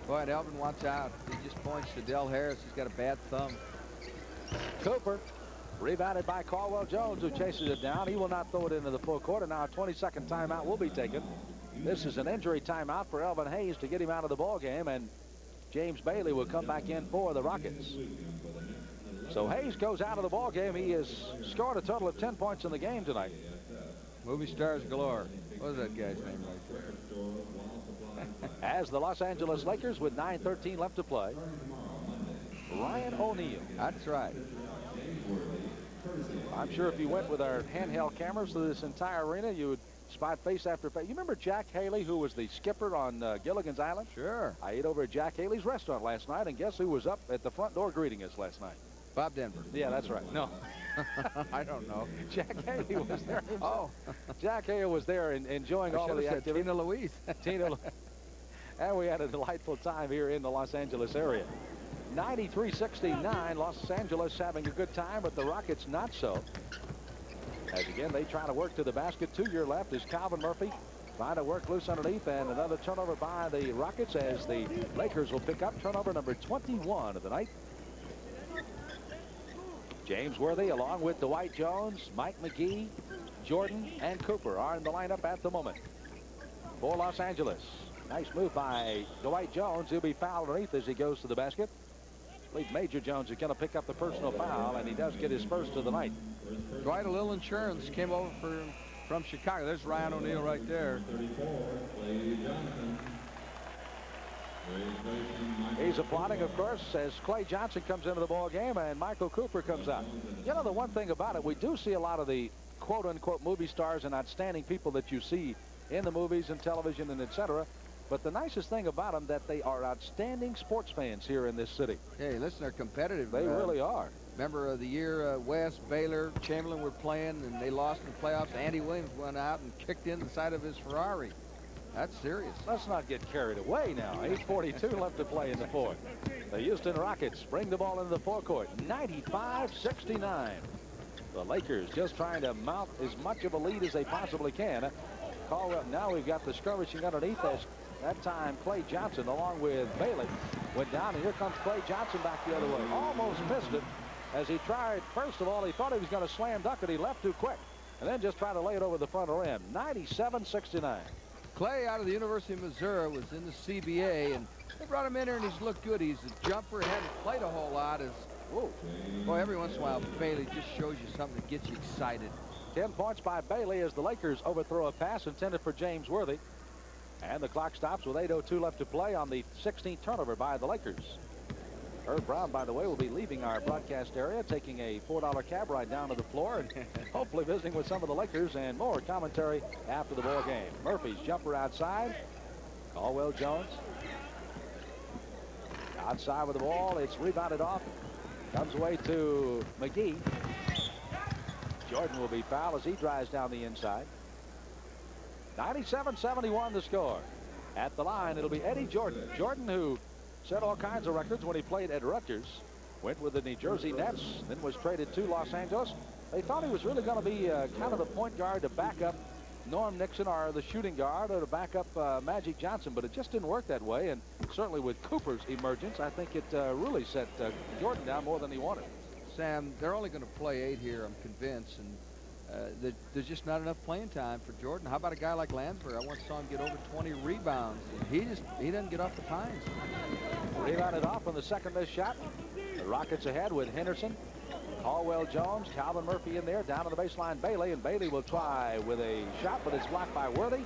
Boy, and Elvin wants out. He just points to Del Harris. He's got a bad thumb. Cooper, rebounded by Caldwell Jones, who chases it down. He will not throw it into the full court, and now a 20-second timeout will be taken. This is an injury timeout for Elvin Hayes to get him out of the ball game, and James Bailey will come back in for the Rockets. So Hayes goes out of the ball game. He has scored a total of 10 points in the game tonight. Movie stars galore. What was that guy's name right there? As the Los Angeles Lakers with 9:13 left to play. Ryan O'Neal. That's right. I'm sure if you went with our handheld cameras to this entire arena, you would spot face after face. You remember Jack Haley, who was the skipper on Gilligan's Island? Sure. I ate over at Jack Haley's restaurant last night, and guess who was up at the front door greeting us last night? Bob Denver. Yeah, that's right. No. I don't know. Jack Haley was there. Oh. Jack Haley was there and enjoying all of the activity. Tina Louise. And we had a delightful time here in the Los Angeles area. 93-69, Los Angeles having a good time, but the Rockets not so. As again, they try to work to the basket. 2 left is Calvin Murphy trying to work loose underneath, and another turnover by the Rockets as the Lakers will pick up turnover number 21 of the night. James Worthy along with Dwight Jones, Mike McGee, Jordan, and Cooper are in the lineup at the moment for Los Angeles. Nice move by Dwight Jones. He'll be fouled underneath as he goes to the basket. I believe Major Jones is going to pick up the personal foul, and he does get his first of the night. Dwight, a little insurance, came over from Chicago. There's Ryan O'Neal right there. He's applauding, of course, as Clay Johnson comes into the ball game and Michael Cooper comes out. You know, the one thing about it, we do see a lot of the quote-unquote movie stars and outstanding people that you see in the movies and television and etc. But the nicest thing about them that they are outstanding sports fans here in this city. Hey, listen, they're competitive. They really are. Remember of the year West, Baylor, Chamberlain were playing, and they lost in the playoffs. Andy Williams went out and kicked in the side of his Ferrari. That's serious. Let's not get carried away now. 8:42 left to play in the fourth. The Houston Rockets bring the ball into the forecourt. 95-69. The Lakers just trying to mount as much of a lead as they possibly can. Now we've got the skirmishing underneath us. That time, Clay Johnson, along with Bailey, went down, and here comes Clay Johnson back the other way. Almost missed it as he tried. First of all, he thought he was going to slam dunk it. He left too quick, and then just tried to lay it over the front rim. 97-69. Clay out of the University of Missouri was in the CBA, and they brought him in here, and he's looked good. He's a jumper, hadn't played a whole lot. Boy, every once in a while, Bailey just shows you something that gets you excited. 10 points by Bailey as the Lakers overthrow a pass intended for James Worthy. And the clock stops with 8:02 left to play on the 16th turnover by the Lakers. Herb Brown, by the way, will be leaving our broadcast area, taking a $4 cab ride down to the floor and hopefully visiting with some of the Lakers and more commentary after the ball game. Murphy's jumper outside. Caldwell Jones outside with the ball. It's rebounded off. Comes away to McGee. Jordan will be fouled as he drives down the inside. 97-71 the score. At the line, it'll be Eddie Jordan. Jordan, who set all kinds of records when he played at Rutgers, went with the New Jersey Nets, then was traded to Los Angeles. They thought he was really going to be kind of the point guard to back up Norm Nixon, or the shooting guard, or to back up Magic Johnson, but it just didn't work that way. And certainly with Cooper's emergence, I think it really set Jordan down more than he wanted. Sam, they're only going to play 8 here, I'm convinced, and there's just not enough playing time for Jordan. How about a guy like Lansbury? I once saw him get over 20 rebounds. He doesn't get off the pines. Rebounded off on the second missed shot. The Rockets ahead with Henderson, Caldwell Jones, Calvin Murphy in there. Down to the baseline, Bailey, and Bailey will try with a shot, but it's blocked by Worthy.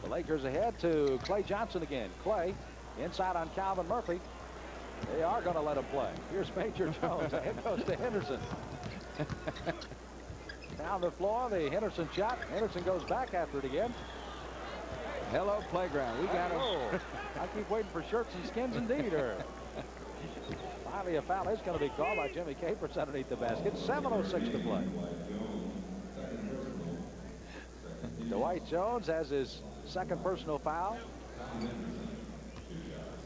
The Lakers ahead to Clay Johnson again. Clay inside on Calvin Murphy. They are going to let him play. Here's Major Jones. It goes to Henderson. Down the floor, the Henderson shot. Henderson goes back after it again. Hello, playground. We got him. I keep waiting for shirts and skins indeed. Finally, a foul is going to be called by Jimmy Capers underneath the basket. 7:06 to play. Dwight Jones has his second personal foul.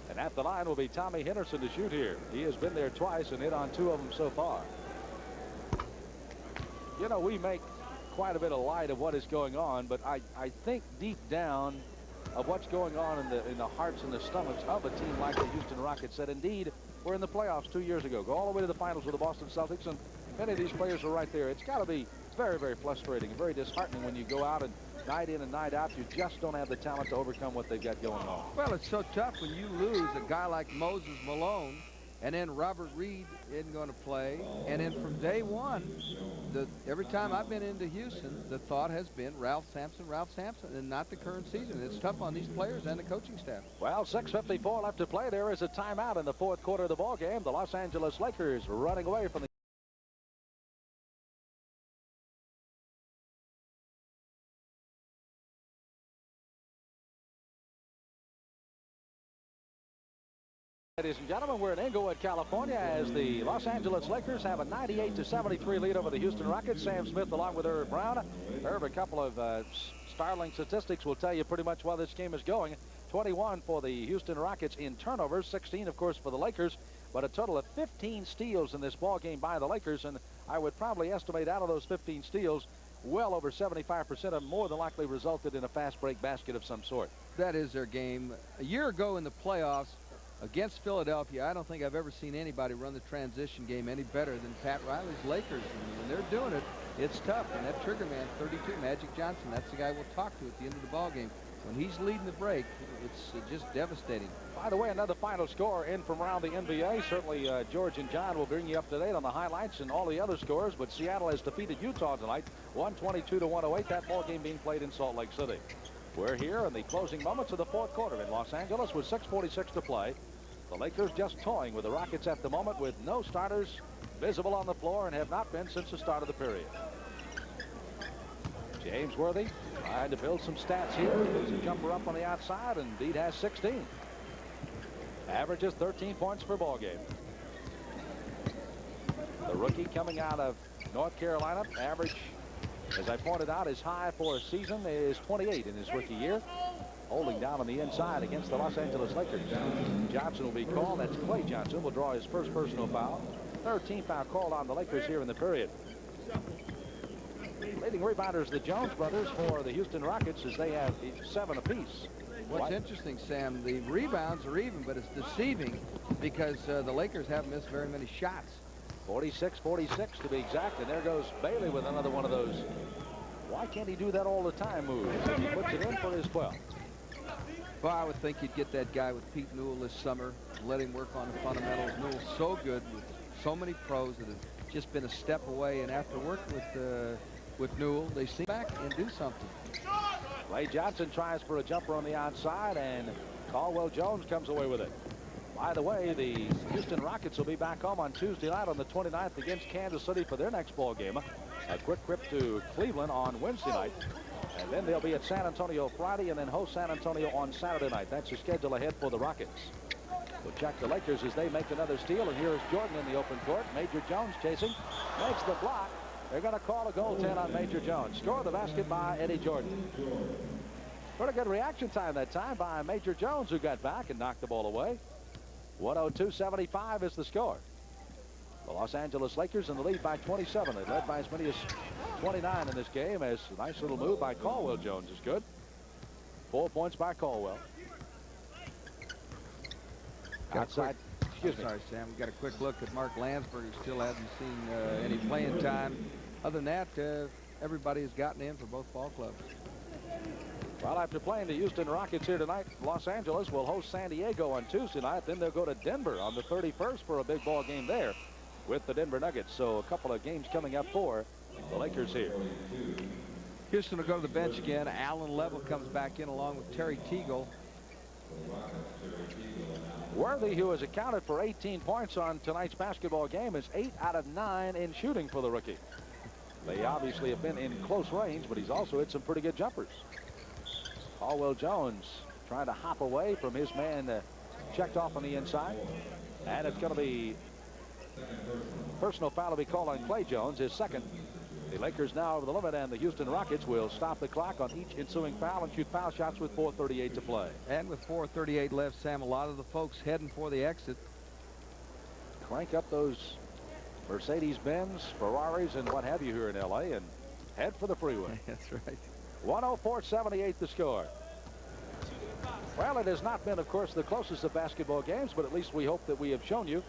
And at the line will be Tommy Henderson to shoot here. He has been there twice and hit on 2 of them so far. You know, we make quite a bit of light of what is going on, but I think deep down of what's going on in the hearts and the stomachs of a team like the Houston Rockets that indeed were in the playoffs 2 years ago, go all the way to the finals with the Boston Celtics, and many of these players are right there. It's got to be very, very frustrating and very disheartening when you go out and night in and night out, you just don't have the talent to overcome what they've got going on. Well, it's so tough when you lose a guy like Moses Malone, and then Robert Reed isn't going to play. And then from day one, every time I've been into Houston, the thought has been Ralph Sampson, and not the current season. It's tough on these players and the coaching staff. Well, 6:54 left to play. There is a timeout in the fourth quarter of the ball game. The Los Angeles Lakers running away from the Ladies and gentlemen, we're in Inglewood, California, as the Los Angeles Lakers have a 98-73 lead over the Houston Rockets. Sam Smith along with Irv Brown. Irv, a couple of startling statistics will tell you pretty much why this game is going. 21 for the Houston Rockets in turnovers, 16, of course, for the Lakers, but a total of 15 steals in this ball game by the Lakers, and I would probably estimate out of those 15 steals, well over 75% of them more than likely resulted in a fast break basket of some sort. That is their game. A year ago in the playoffs, against Philadelphia, I don't think I've ever seen anybody run the transition game any better than Pat Riley's Lakers. And when they're doing it, it's tough. And that trigger man, 32, Magic Johnson, that's the guy we'll talk to at the end of the ball game. When he's leading the break, it's just devastating. By the way, another final score in from around the NBA. Certainly, George and John will bring you up to date on the highlights and all the other scores. But Seattle has defeated Utah tonight, 122-108. That ball game being played in Salt Lake City. We're here in the closing moments of the fourth quarter in Los Angeles with 6:46 to play. The Lakers just toying with the Rockets at the moment with no starters visible on the floor and have not been since the start of the period. James Worthy trying to build some stats here. There's a jumper up on the outside, and indeed has 16. Averages 13 points per ball game. The rookie coming out of North Carolina, average, as I pointed out, his high for a season is 28 in his rookie year. Holding down on the inside against the Los Angeles Lakers. Johnson will be called. That's Clay Johnson will draw his first personal foul. 13th foul called on the Lakers here in the period. Leading rebounders, the Jones brothers, for the Houston Rockets, as they have 7 apiece. What's interesting, Sam, the rebounds are even, but it's deceiving because the Lakers haven't missed very many shots. 46-46 to be exact, and there goes Bailey with another one of those. Why can't he do that all the time moves? He puts it in for his 12. Well, I would think you'd get that guy with Pete Newell this summer, let him work on the fundamentals. Newell's so good with so many pros that have just been a step away, and after working with Newell, they seem back and do something. Clay Johnson tries for a jumper on the outside, and Caldwell Jones comes away with it. By the way, the Houston Rockets will be back home on Tuesday night on the 29th against Kansas City for their next ball game. A quick trip to Cleveland on Wednesday night. And then they'll be at San Antonio Friday and then host San Antonio on Saturday night. That's the schedule ahead for the Rockets. We'll check the Lakers as they make another steal. And here is Jordan in the open court. Major Jones chasing. Makes the block. They're going to call a goaltend on Major Jones. Score the basket by Eddie Jordan. Pretty good reaction time that time by Major Jones, who got back and knocked the ball away. 102-75 is the score. The Los Angeles Lakers in the lead by 27. They led by as many as 29 in this game, as a nice little move by Caldwell Jones is good. 4 points by Caldwell. Outside. Sorry, Sam. We got a quick look at Mark Landsberg, who still hasn't seen any playing time. Other than that, everybody has gotten in for both ball clubs. Well, after playing the Houston Rockets here tonight, Los Angeles will host San Diego on Tuesday night. Then they'll go to Denver on the 31st for a big ball game there with the Denver Nuggets. So a couple of games coming up for the Lakers here. Houston will go to the bench again. Alan Level comes back in along with Terry Teagle. Worthy, who has accounted for 18 points on tonight's basketball game, is 8 out of 9 in shooting for the rookie. They obviously have been in close range, but he's also hit some pretty good jumpers. Caldwell Jones trying to hop away from his man checked off on the inside. And it's going to be personal foul to be called on Clay Jones, his second. The Lakers now over the limit, and the Houston Rockets will stop the clock on each ensuing foul and shoot foul shots with 4:38 to play. And with 4:38 left, Sam, a lot of the folks heading for the exit. Crank up those Mercedes-Benz, Ferraris, and what have you here in L.A. and head for the freeway. That's right. 104-78 the score. Well, it has not been, of course, the closest of basketball games, but at least we hope that we have shown you.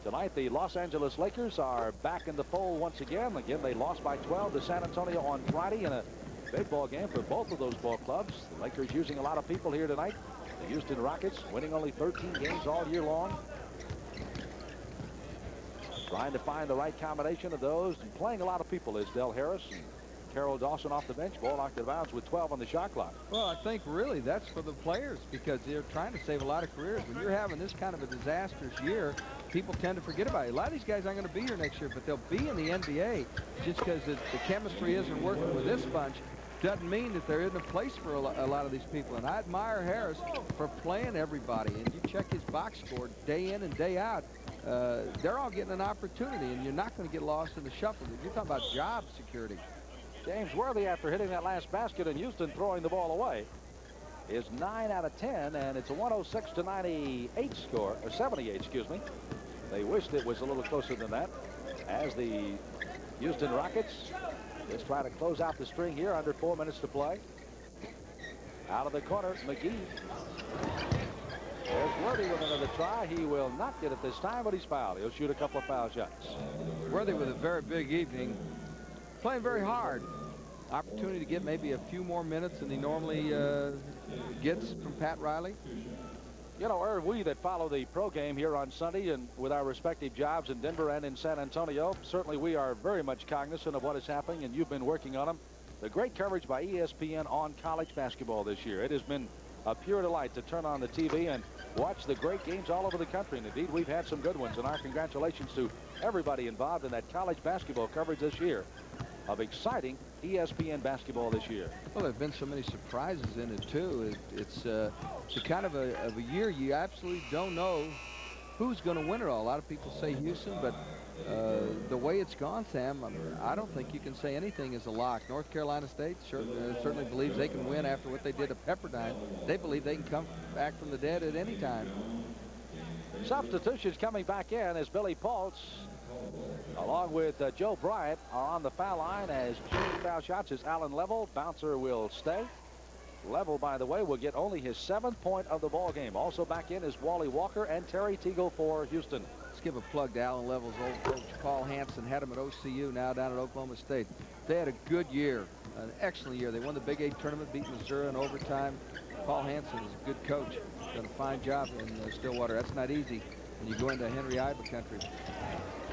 Tonight, the Los Angeles Lakers are back in the fold once again. Again, they lost by 12 to San Antonio on Friday in a big ball game for both of those ball clubs. The Lakers using a lot of people here tonight. The Houston Rockets winning only 13 games all year long. Trying to find the right combination of those and playing a lot of people is Del Harris and Carroll Dawson off the bench. Ball knocked out of bounds with 12 on the shot clock. Well, I think really that's for the players because they're trying to save a lot of careers. When you're having this kind of a disastrous year, people tend to forget about it. A lot of these guys aren't going to be here next year, but they'll be in the NBA just because the chemistry isn't working with this bunch. doesn't mean that there isn't a place for a lot of these people. And I admire Harris for playing everybody. And you check his box score day in and day out. They're all getting an opportunity, and you're not going to get lost in the shuffle. You're talking about job security. James Worthy, after hitting that last basket in Houston, throwing the ball away, is 9 out of 10, and it's a 106-98 score, or 78, excuse me. They wished it was a little closer than that, as the Houston Rockets just try to close out the string here, under 4 minutes to play. Out of the corner, McGee. There's Worthy with another try. He will not get it this time, but he's fouled. He'll shoot a couple of foul shots. Worthy with a very big evening, playing very hard. Opportunity to get maybe a few more minutes than he normally gets from Pat Riley. You know, Irv, we that follow the pro game here on Sunday and with our respective jobs in Denver and in San Antonio, certainly we are very much cognizant of what is happening, and you've been working on them. The great coverage by ESPN on college basketball this year. It has been a pure delight to turn on the TV and watch the great games all over the country. And indeed, we've had some good ones, and our congratulations to everybody involved in that college basketball coverage this year of exciting ESPN basketball this year. Well, there have been so many surprises in it, too. It's the kind of a year you absolutely don't know who's going to win it all. A lot of people say Houston, but the way it's gone, Sam, I don't think you can say anything is a lock. North Carolina State certainly believes they can win after what they did at Pepperdine. They believe they can come back from the dead at any time. Substitutions coming back in as Billy Paultz, along with Joe Bryant, are on the foul line as shooting foul shots is Alan Level. Bouncer will stay. Level, by the way, will get only his 7th point of the ball game. Also back in is Wally Walker and Terry Teagle for Houston. Let's give a plug to Alan Level's old coach, Paul Hansen. Had him at OCU, now down at Oklahoma State. They had a good year, an excellent year. They won the Big 8 tournament, beat Missouri in overtime. Paul Hansen is a good coach. Done a fine job in Stillwater. That's not easy when you go into Henry Iba country.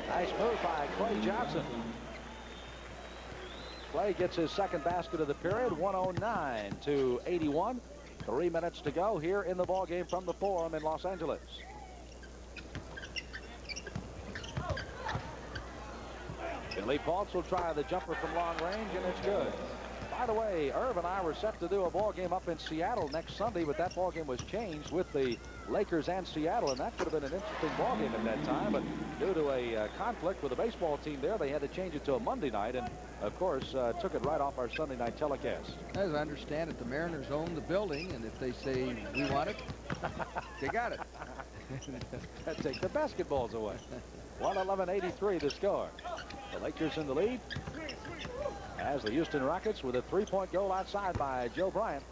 Nice move by Clay Johnson. Clay gets his second basket of the period, 109-81. 3 minutes to go here in the ball game from the Forum in Los Angeles. Billy Paultz will try the jumper from long range, and it's good. By the way, Irv and I were set to do a ball game up in Seattle next Sunday, but that ball game was changed with the Lakers and Seattle, and that could have been an interesting ball game at that time. But due to a conflict with the baseball team there, they had to change it to a Monday night, and of course took it right off our Sunday night telecast. As I understand it, the Mariners own the building, and if they say we want it, they got it. That takes the basketballs away. 111-83 the score. The Lakers in the lead as the Houston Rockets with a 3-point goal outside by Joe Bryant.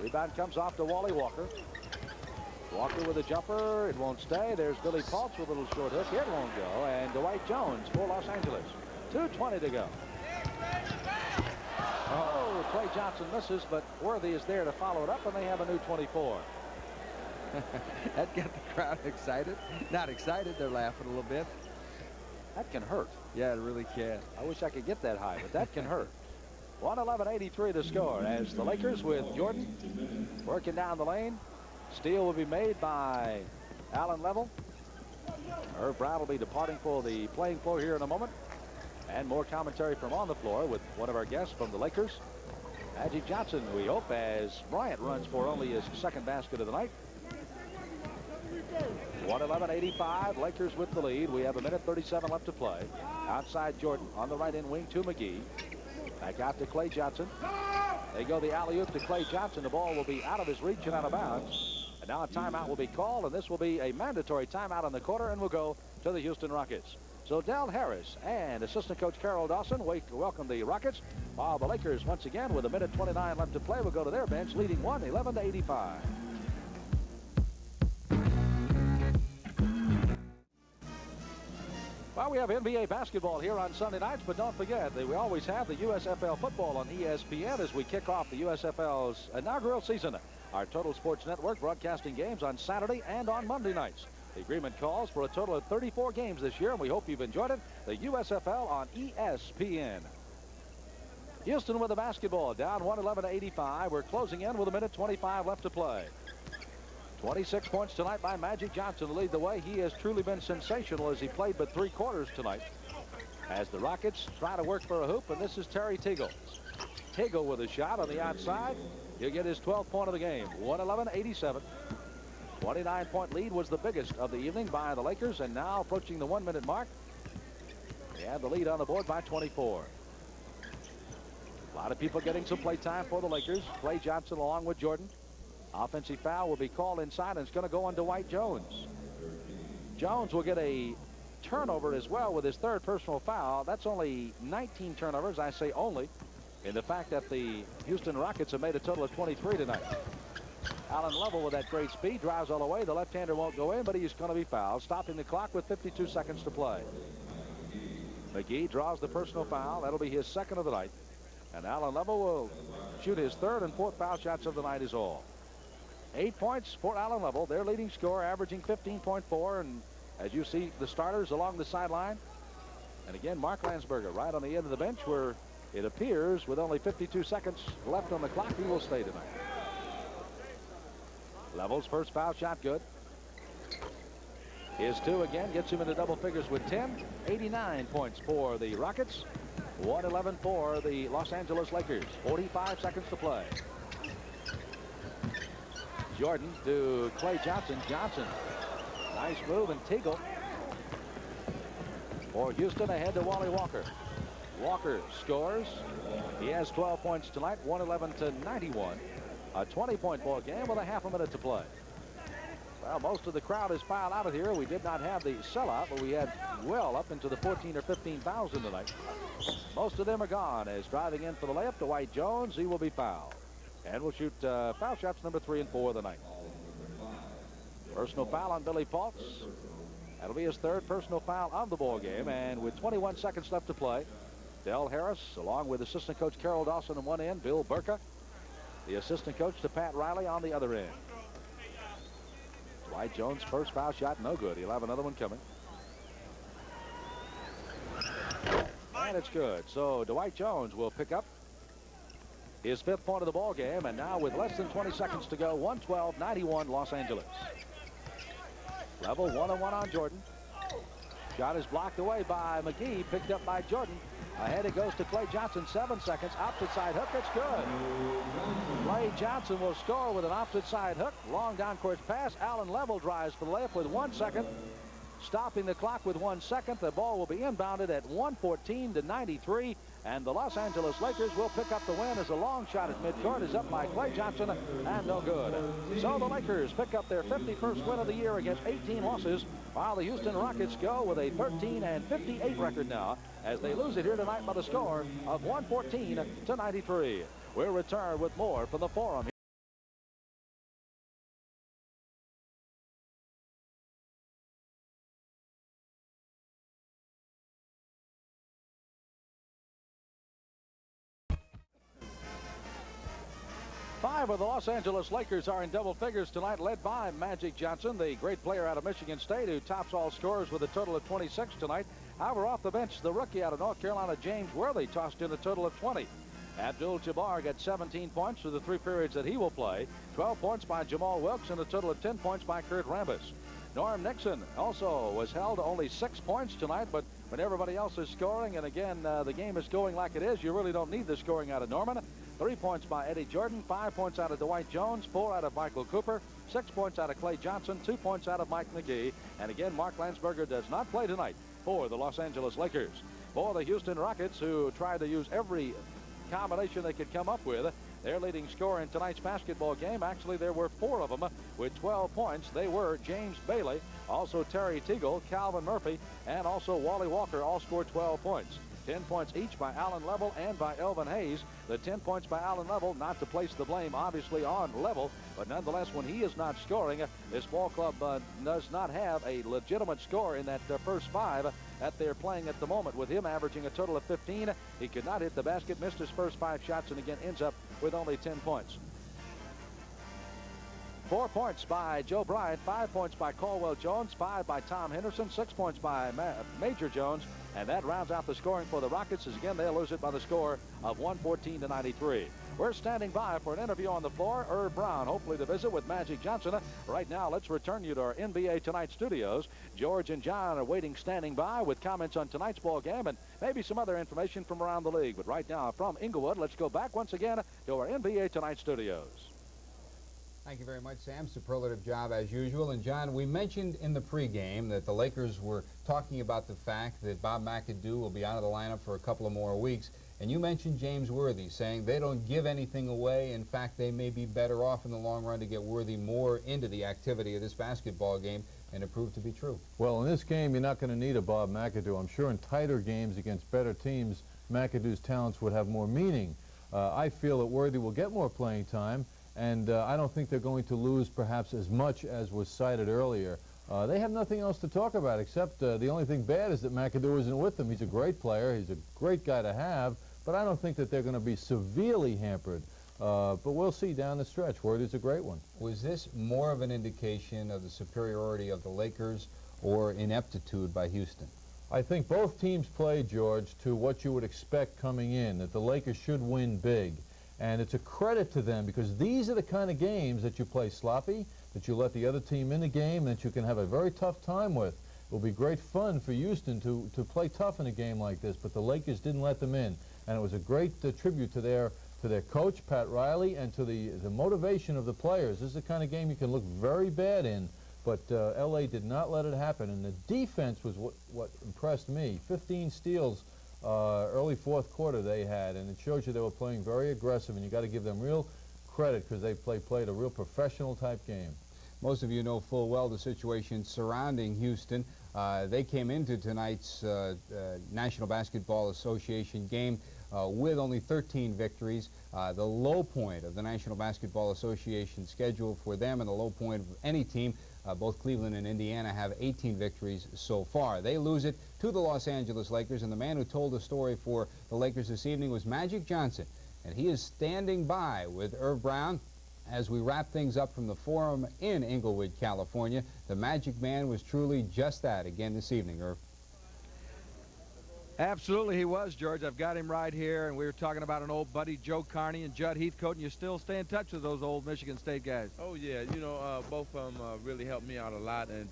Rebound comes off to Wally Walker. Walker with a jumper. It won't stay. There's Billy Paultz with a little short hook. It won't go. And Dwight Jones for Los Angeles. 2:20 to go. Oh, Clay Johnson misses, but Worthy is there to follow it up, and they have a new 24. That got the crowd excited. Not excited. They're laughing a little bit. That can hurt. Yeah, it really can. I wish I could get that high, but that can hurt. 111-83 the score as the Lakers with Jordan working down the lane. Steal will be made by Alan Level. Irv Brown will be departing for the playing floor here in a moment. And more commentary from on the floor with one of our guests from the Lakers, Magic Johnson, we hope, as Bryant runs for only his second basket of the night. 111-85, Lakers with the lead. We have 1:37 left to play. Outside Jordan on the right end wing to McGee. Back out to Clay Johnson. They go the alley-oop to Clay Johnson. The ball will be out of his reach and out of bounds. And now a timeout will be called, and this will be a mandatory timeout on the quarter, and will go to the Houston Rockets. So Del Harris and assistant coach Carroll Dawson welcome the Rockets, while the Lakers once again with 1:29 left to play will go to their bench, leading 111-85. Well, we have NBA basketball here on Sunday nights, but don't forget that we always have the USFL football on ESPN as we kick off the USFL's inaugural season. Our Total Sports Network broadcasting games on Saturday and on Monday nights. The agreement calls for a total of 34 games this year, and we hope you've enjoyed it. The USFL on ESPN. Houston with the basketball, down 111-85. We're closing in with 1:25 left to play. 26 points tonight by Magic Johnson to lead the way. He has truly been sensational as he played but 3 quarters tonight. As the Rockets try to work for a hoop, and this is Terry Teagle. Tagle with a shot on the outside. He'll get his 12th point of the game. 111-87. 29-point lead was the biggest of the evening by the Lakers, and now approaching the 1-minute mark. They have the lead on the board by 24. A lot of people getting some play time for the Lakers. Clay Johnson along with Jordan. Offensive foul will be called inside, and it's going to go on Dwight Jones. Jones will get a turnover as well with his third personal foul. That's only 19 turnovers. I say only, in the fact that the Houston Rockets have made a total of 23 tonight. Allen Level with that great speed drives all the way. The left-hander won't go in, but he's going to be fouled, stopping the clock with 52 seconds to play. McGee draws the personal foul. That'll be his second of the night. And Allen Level will shoot his third and fourth foul shots of the night is all. 8 points for Allen Level, their leading scorer, averaging 15.4. And as you see, the starters along the sideline. And again, Mark Landsberger right on the end of the bench, where it appears with only 52 seconds left on the clock, he will stay tonight. Level's first foul shot good. His two again gets him into double figures with 10. 89 points for the Rockets. 111 for the Los Angeles Lakers. 45 seconds to play. Jordan to Clay Johnson. Johnson. Nice move, and Tagle for Houston ahead to Wally Walker. Walker scores. He has 12 points tonight, 111-91. A 20-point ball game with a half a minute to play. Well, most of the crowd is filed out of here. We did not have the sellout, but we had well up into the 14 or 15,000 tonight. Most of them are gone. As driving in for the layup, Dwight Jones, he will be fouled. And will shoot foul shots number 3 and 4 of the night. Personal foul on Billy Fultz. That'll be his third personal foul of the ball game. And with 21 seconds left to play, Del Harris, along with assistant coach Carol Dawson on one end, Bill Burka, the assistant coach to Pat Riley on the other end. Dwight Jones' first foul shot, no good. He'll have another one coming. And it's good. So Dwight Jones will pick up his 5th point of the ball game. And now with less than 20 seconds to go, 112-91 Los Angeles. Level 1-on-1 on Jordan. Shot is blocked away by McGee, picked up by Jordan. Ahead it goes to Clay Johnson, 7 seconds. Opposite side hook, it's good. Clay Johnson will score with an opposite side hook. Long down court pass. Allen Level drives for the layup with 1 second. Stopping the clock with 1 second. The ball will be inbounded at 114-93. And the Los Angeles Lakers will pick up the win as a long shot at midcourt is up by Clay Johnson and no good. So the Lakers pick up their 51st win of the year against 18 losses, while the Houston Rockets go with a 13-58 record now as they lose it here tonight by the score of 114-93. We'll return with more from the Forum. Five of the Los Angeles Lakers are in double figures tonight, led by Magic Johnson, the great player out of Michigan State, who tops all scorers with a total of 26 tonight. However, off the bench, the rookie out of North Carolina, James Worthy, tossed in a total of 20. Abdul-Jabbar got 17 points through the 3 periods that he will play. 12 points by Jamal Wilkes and a total of 10 points by Kurt Rambis. Norm Nixon also was held to only 6 points tonight, but when everybody else is scoring, and again, the game is going like it is, you really don't need the scoring out of Norman. 3 points by Eddie Jordan, 5 points out of Dwight Jones, 4 out of Michael Cooper, 6 points out of Clay Johnson, 2 points out of Mike McGee. And again, Mark Landsberger does not play tonight for the Los Angeles Lakers. For the Houston Rockets, who tried to use every combination they could come up with, their leading scorer in tonight's basketball game, actually there were 4 of them with 12 points. They were James Bailey, also Terry Teagle, Calvin Murphy, and also Wally Walker, all scored 12 points. 10 points each by Allen Level and by Elvin Hayes. The 10 points by Allen Level, not to place the blame obviously on Level, but nonetheless, when he is not scoring, this ball club does not have a legitimate score in that first 5 that they're playing at the moment. With him averaging a total of 15, he could not hit the basket, missed his first 5 shots, and again ends up with only 10 points. 4 points by Joe Bryant, 5 points by Caldwell Jones, 5 by Tom Henderson, 6 points by Major Jones, and that rounds out the scoring for the Rockets as again they'll lose it by the score of 114-93. We're standing by for an interview on the floor. Irv Brown, hopefully to visit with Magic Johnson. Right now, let's return you to our NBA Tonight studios. George and John are waiting, standing by with comments on tonight's ball game and maybe some other information from around the league. But right now, from Inglewood, let's go back once again to our NBA Tonight studios. Thank you very much, Sam. Superlative job as usual. And John, we mentioned in the pregame that the Lakers were talking about the fact that Bob McAdoo will be out of the lineup for a couple of more weeks. And you mentioned James Worthy, saying they don't give anything away. In fact, they may be better off in the long run to get Worthy more into the activity of this basketball game, and it proved to be true. Well, in this game, you're not going to need a Bob McAdoo. I'm sure in tighter games against better teams, McAdoo's talents would have more meaning. I feel that Worthy will get more playing time, and I don't think they're going to lose perhaps as much as was cited earlier. They have nothing else to talk about except the only thing bad is that McAdoo isn't with them. He's a great player. He's a great guy to have, but I don't think that they're going to be severely hampered. But we'll see down the stretch. Worthy's a great one. Was this more of an indication of the superiority of the Lakers or ineptitude by Houston? I think both teams played, George, to what you would expect coming in, that the Lakers should win big. And it's a credit to them because these are the kind of games that you play sloppy, that you let the other team in the game, that you can have a very tough time with. It will be great fun for Houston to play tough in a game like this, but the Lakers didn't let them in. And it was a great tribute to their coach, Pat Riley, and to the motivation of the players. This is the kind of game you can look very bad in, but L.A. did not let it happen. And the defense was what impressed me. 15 steals early fourth quarter they had, and it shows you they were playing very aggressive, and you got to give them real credit because they played a real professional type game. Most of you know full well the situation surrounding Houston. They came into tonight's National Basketball Association game with only 13 victories. The low point of the National Basketball Association schedule for them and the low point of any team. Both Cleveland and Indiana have 18 victories so far. They lose it to the Los Angeles Lakers, and the man who told the story for the Lakers this evening was Magic Johnson, and he is standing by with Irv Brown as we wrap things up from the Forum in Inglewood, California. The Magic Man was truly just that again this evening, Irv. Absolutely he was, George. I've got him right here, and we were talking about an old buddy, Joe Carney and Judd Heathcote, and you still stay in touch with those old Michigan State guys. Oh, yeah. You know, both of them really helped me out a lot, and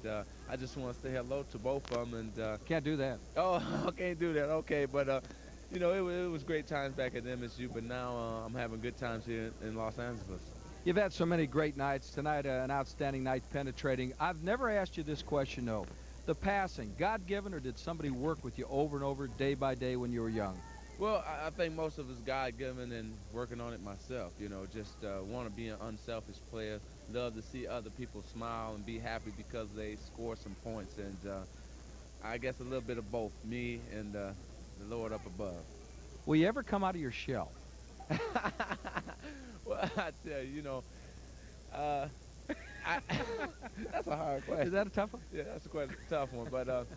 I just want to say hello to both of them. And Can't do that. Oh, I can't do that. Okay, but, you know, it was great times back at MSU, but now I'm having good times here in Los Angeles. You've had so many great nights. Tonight, an outstanding night penetrating. I've never asked you this question, though. The passing, God-given, or did somebody work with you over and over, day by day, when you were young? Well, I think most of it's God-given and working on it myself. You know, just want to be an unselfish player. Love to see other people smile and be happy because they score some points. And I guess a little bit of both, me and the Lord up above. Will you ever come out of your shell? Well, I tell you, you know, that's a hard question. Is that a tough one? Yeah, that's quite a tough one. But,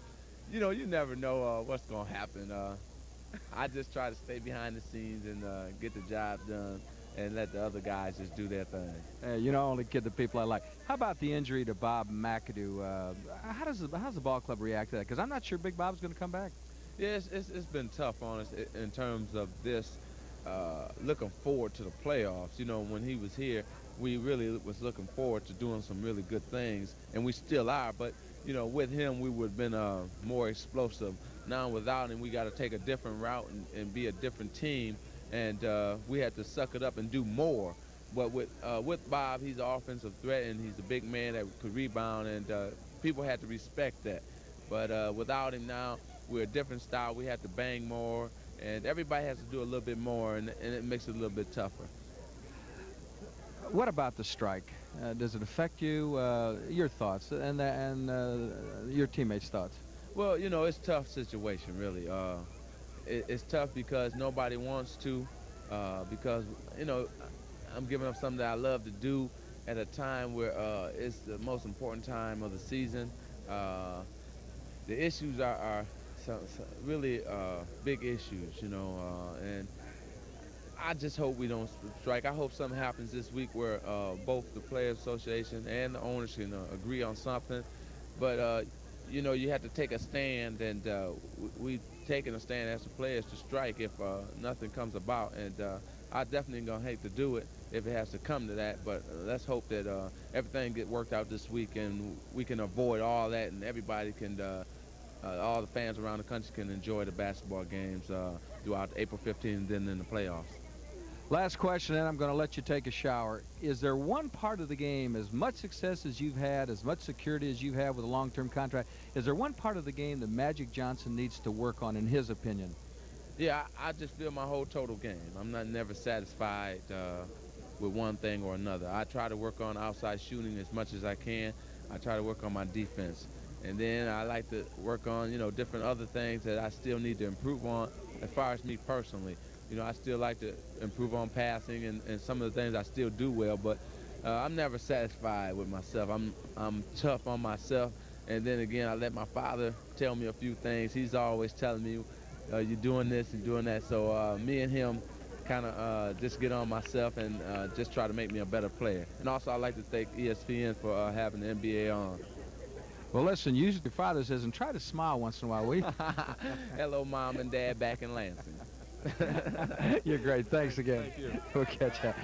you know, you never know what's going to happen. I just try to stay behind the scenes and get the job done and let the other guys just do their thing. You know, only kid the people I like. How about the injury to Bob McAdoo? How's the ball club react to that? Because I'm not sure Big Bob's going to come back. Yeah, it's been tough on us in terms of this. Looking forward to the playoffs. You know, when he was here, we really was looking forward to doing some really good things, and we still are. But, you know, with him, we would have been more explosive. Now without him, we got to take a different route and be a different team, and we had to suck it up and do more. But with Bob, he's an offensive threat, and he's a big man that could rebound, and people had to respect that. But without him now, we're a different style. We have to bang more. And everybody has to do a little bit more, and it makes it a little bit tougher. What about the strike? Does it affect you? Your thoughts and your teammates' thoughts? Well, you know, it's a tough situation, really. It's tough because nobody wants to, because, you know, I'm giving up something that I love to do at a time where it's the most important time of the season. The issues are really big issues, you know, and I just hope we don't strike. I hope something happens this week where both the Players Association and the owners can agree on something. But, you know, you have to take a stand, and we've taken a stand as the players to strike if nothing comes about. And I definitely going to hate to do it if it has to come to that. But let's hope that everything get worked out this week and we can avoid all that, and everybody can, all the fans around the country can enjoy the basketball games throughout April 15th and then in the playoffs. Last question, and I'm going to let you take a shower. Is there one part of the game, as much success as you've had, as much security as you have with a long-term contract, is there one part of the game that Magic Johnson needs to work on, in his opinion? Yeah, I just feel my whole total game. I'm not never satisfied with one thing or another. I try to work on outside shooting as much as I can. I try to work on my defense. And then I like to work on, you know, different other things that I still need to improve on as far as me personally. You know, I still like to improve on passing and some of the things I still do well, but I'm never satisfied with myself. I'm tough on myself, and then again, I let my father tell me a few things. He's always telling me, you're doing this and doing that, so me and him kind of just get on myself and just try to make me a better player. And also, I'd like to thank ESPN for having the NBA on. Well, listen, use your father says, and try to smile once in a while, will you? Hello, Mom and Dad back in Lansing. You're great. Thanks again. Thank you. We'll catch you.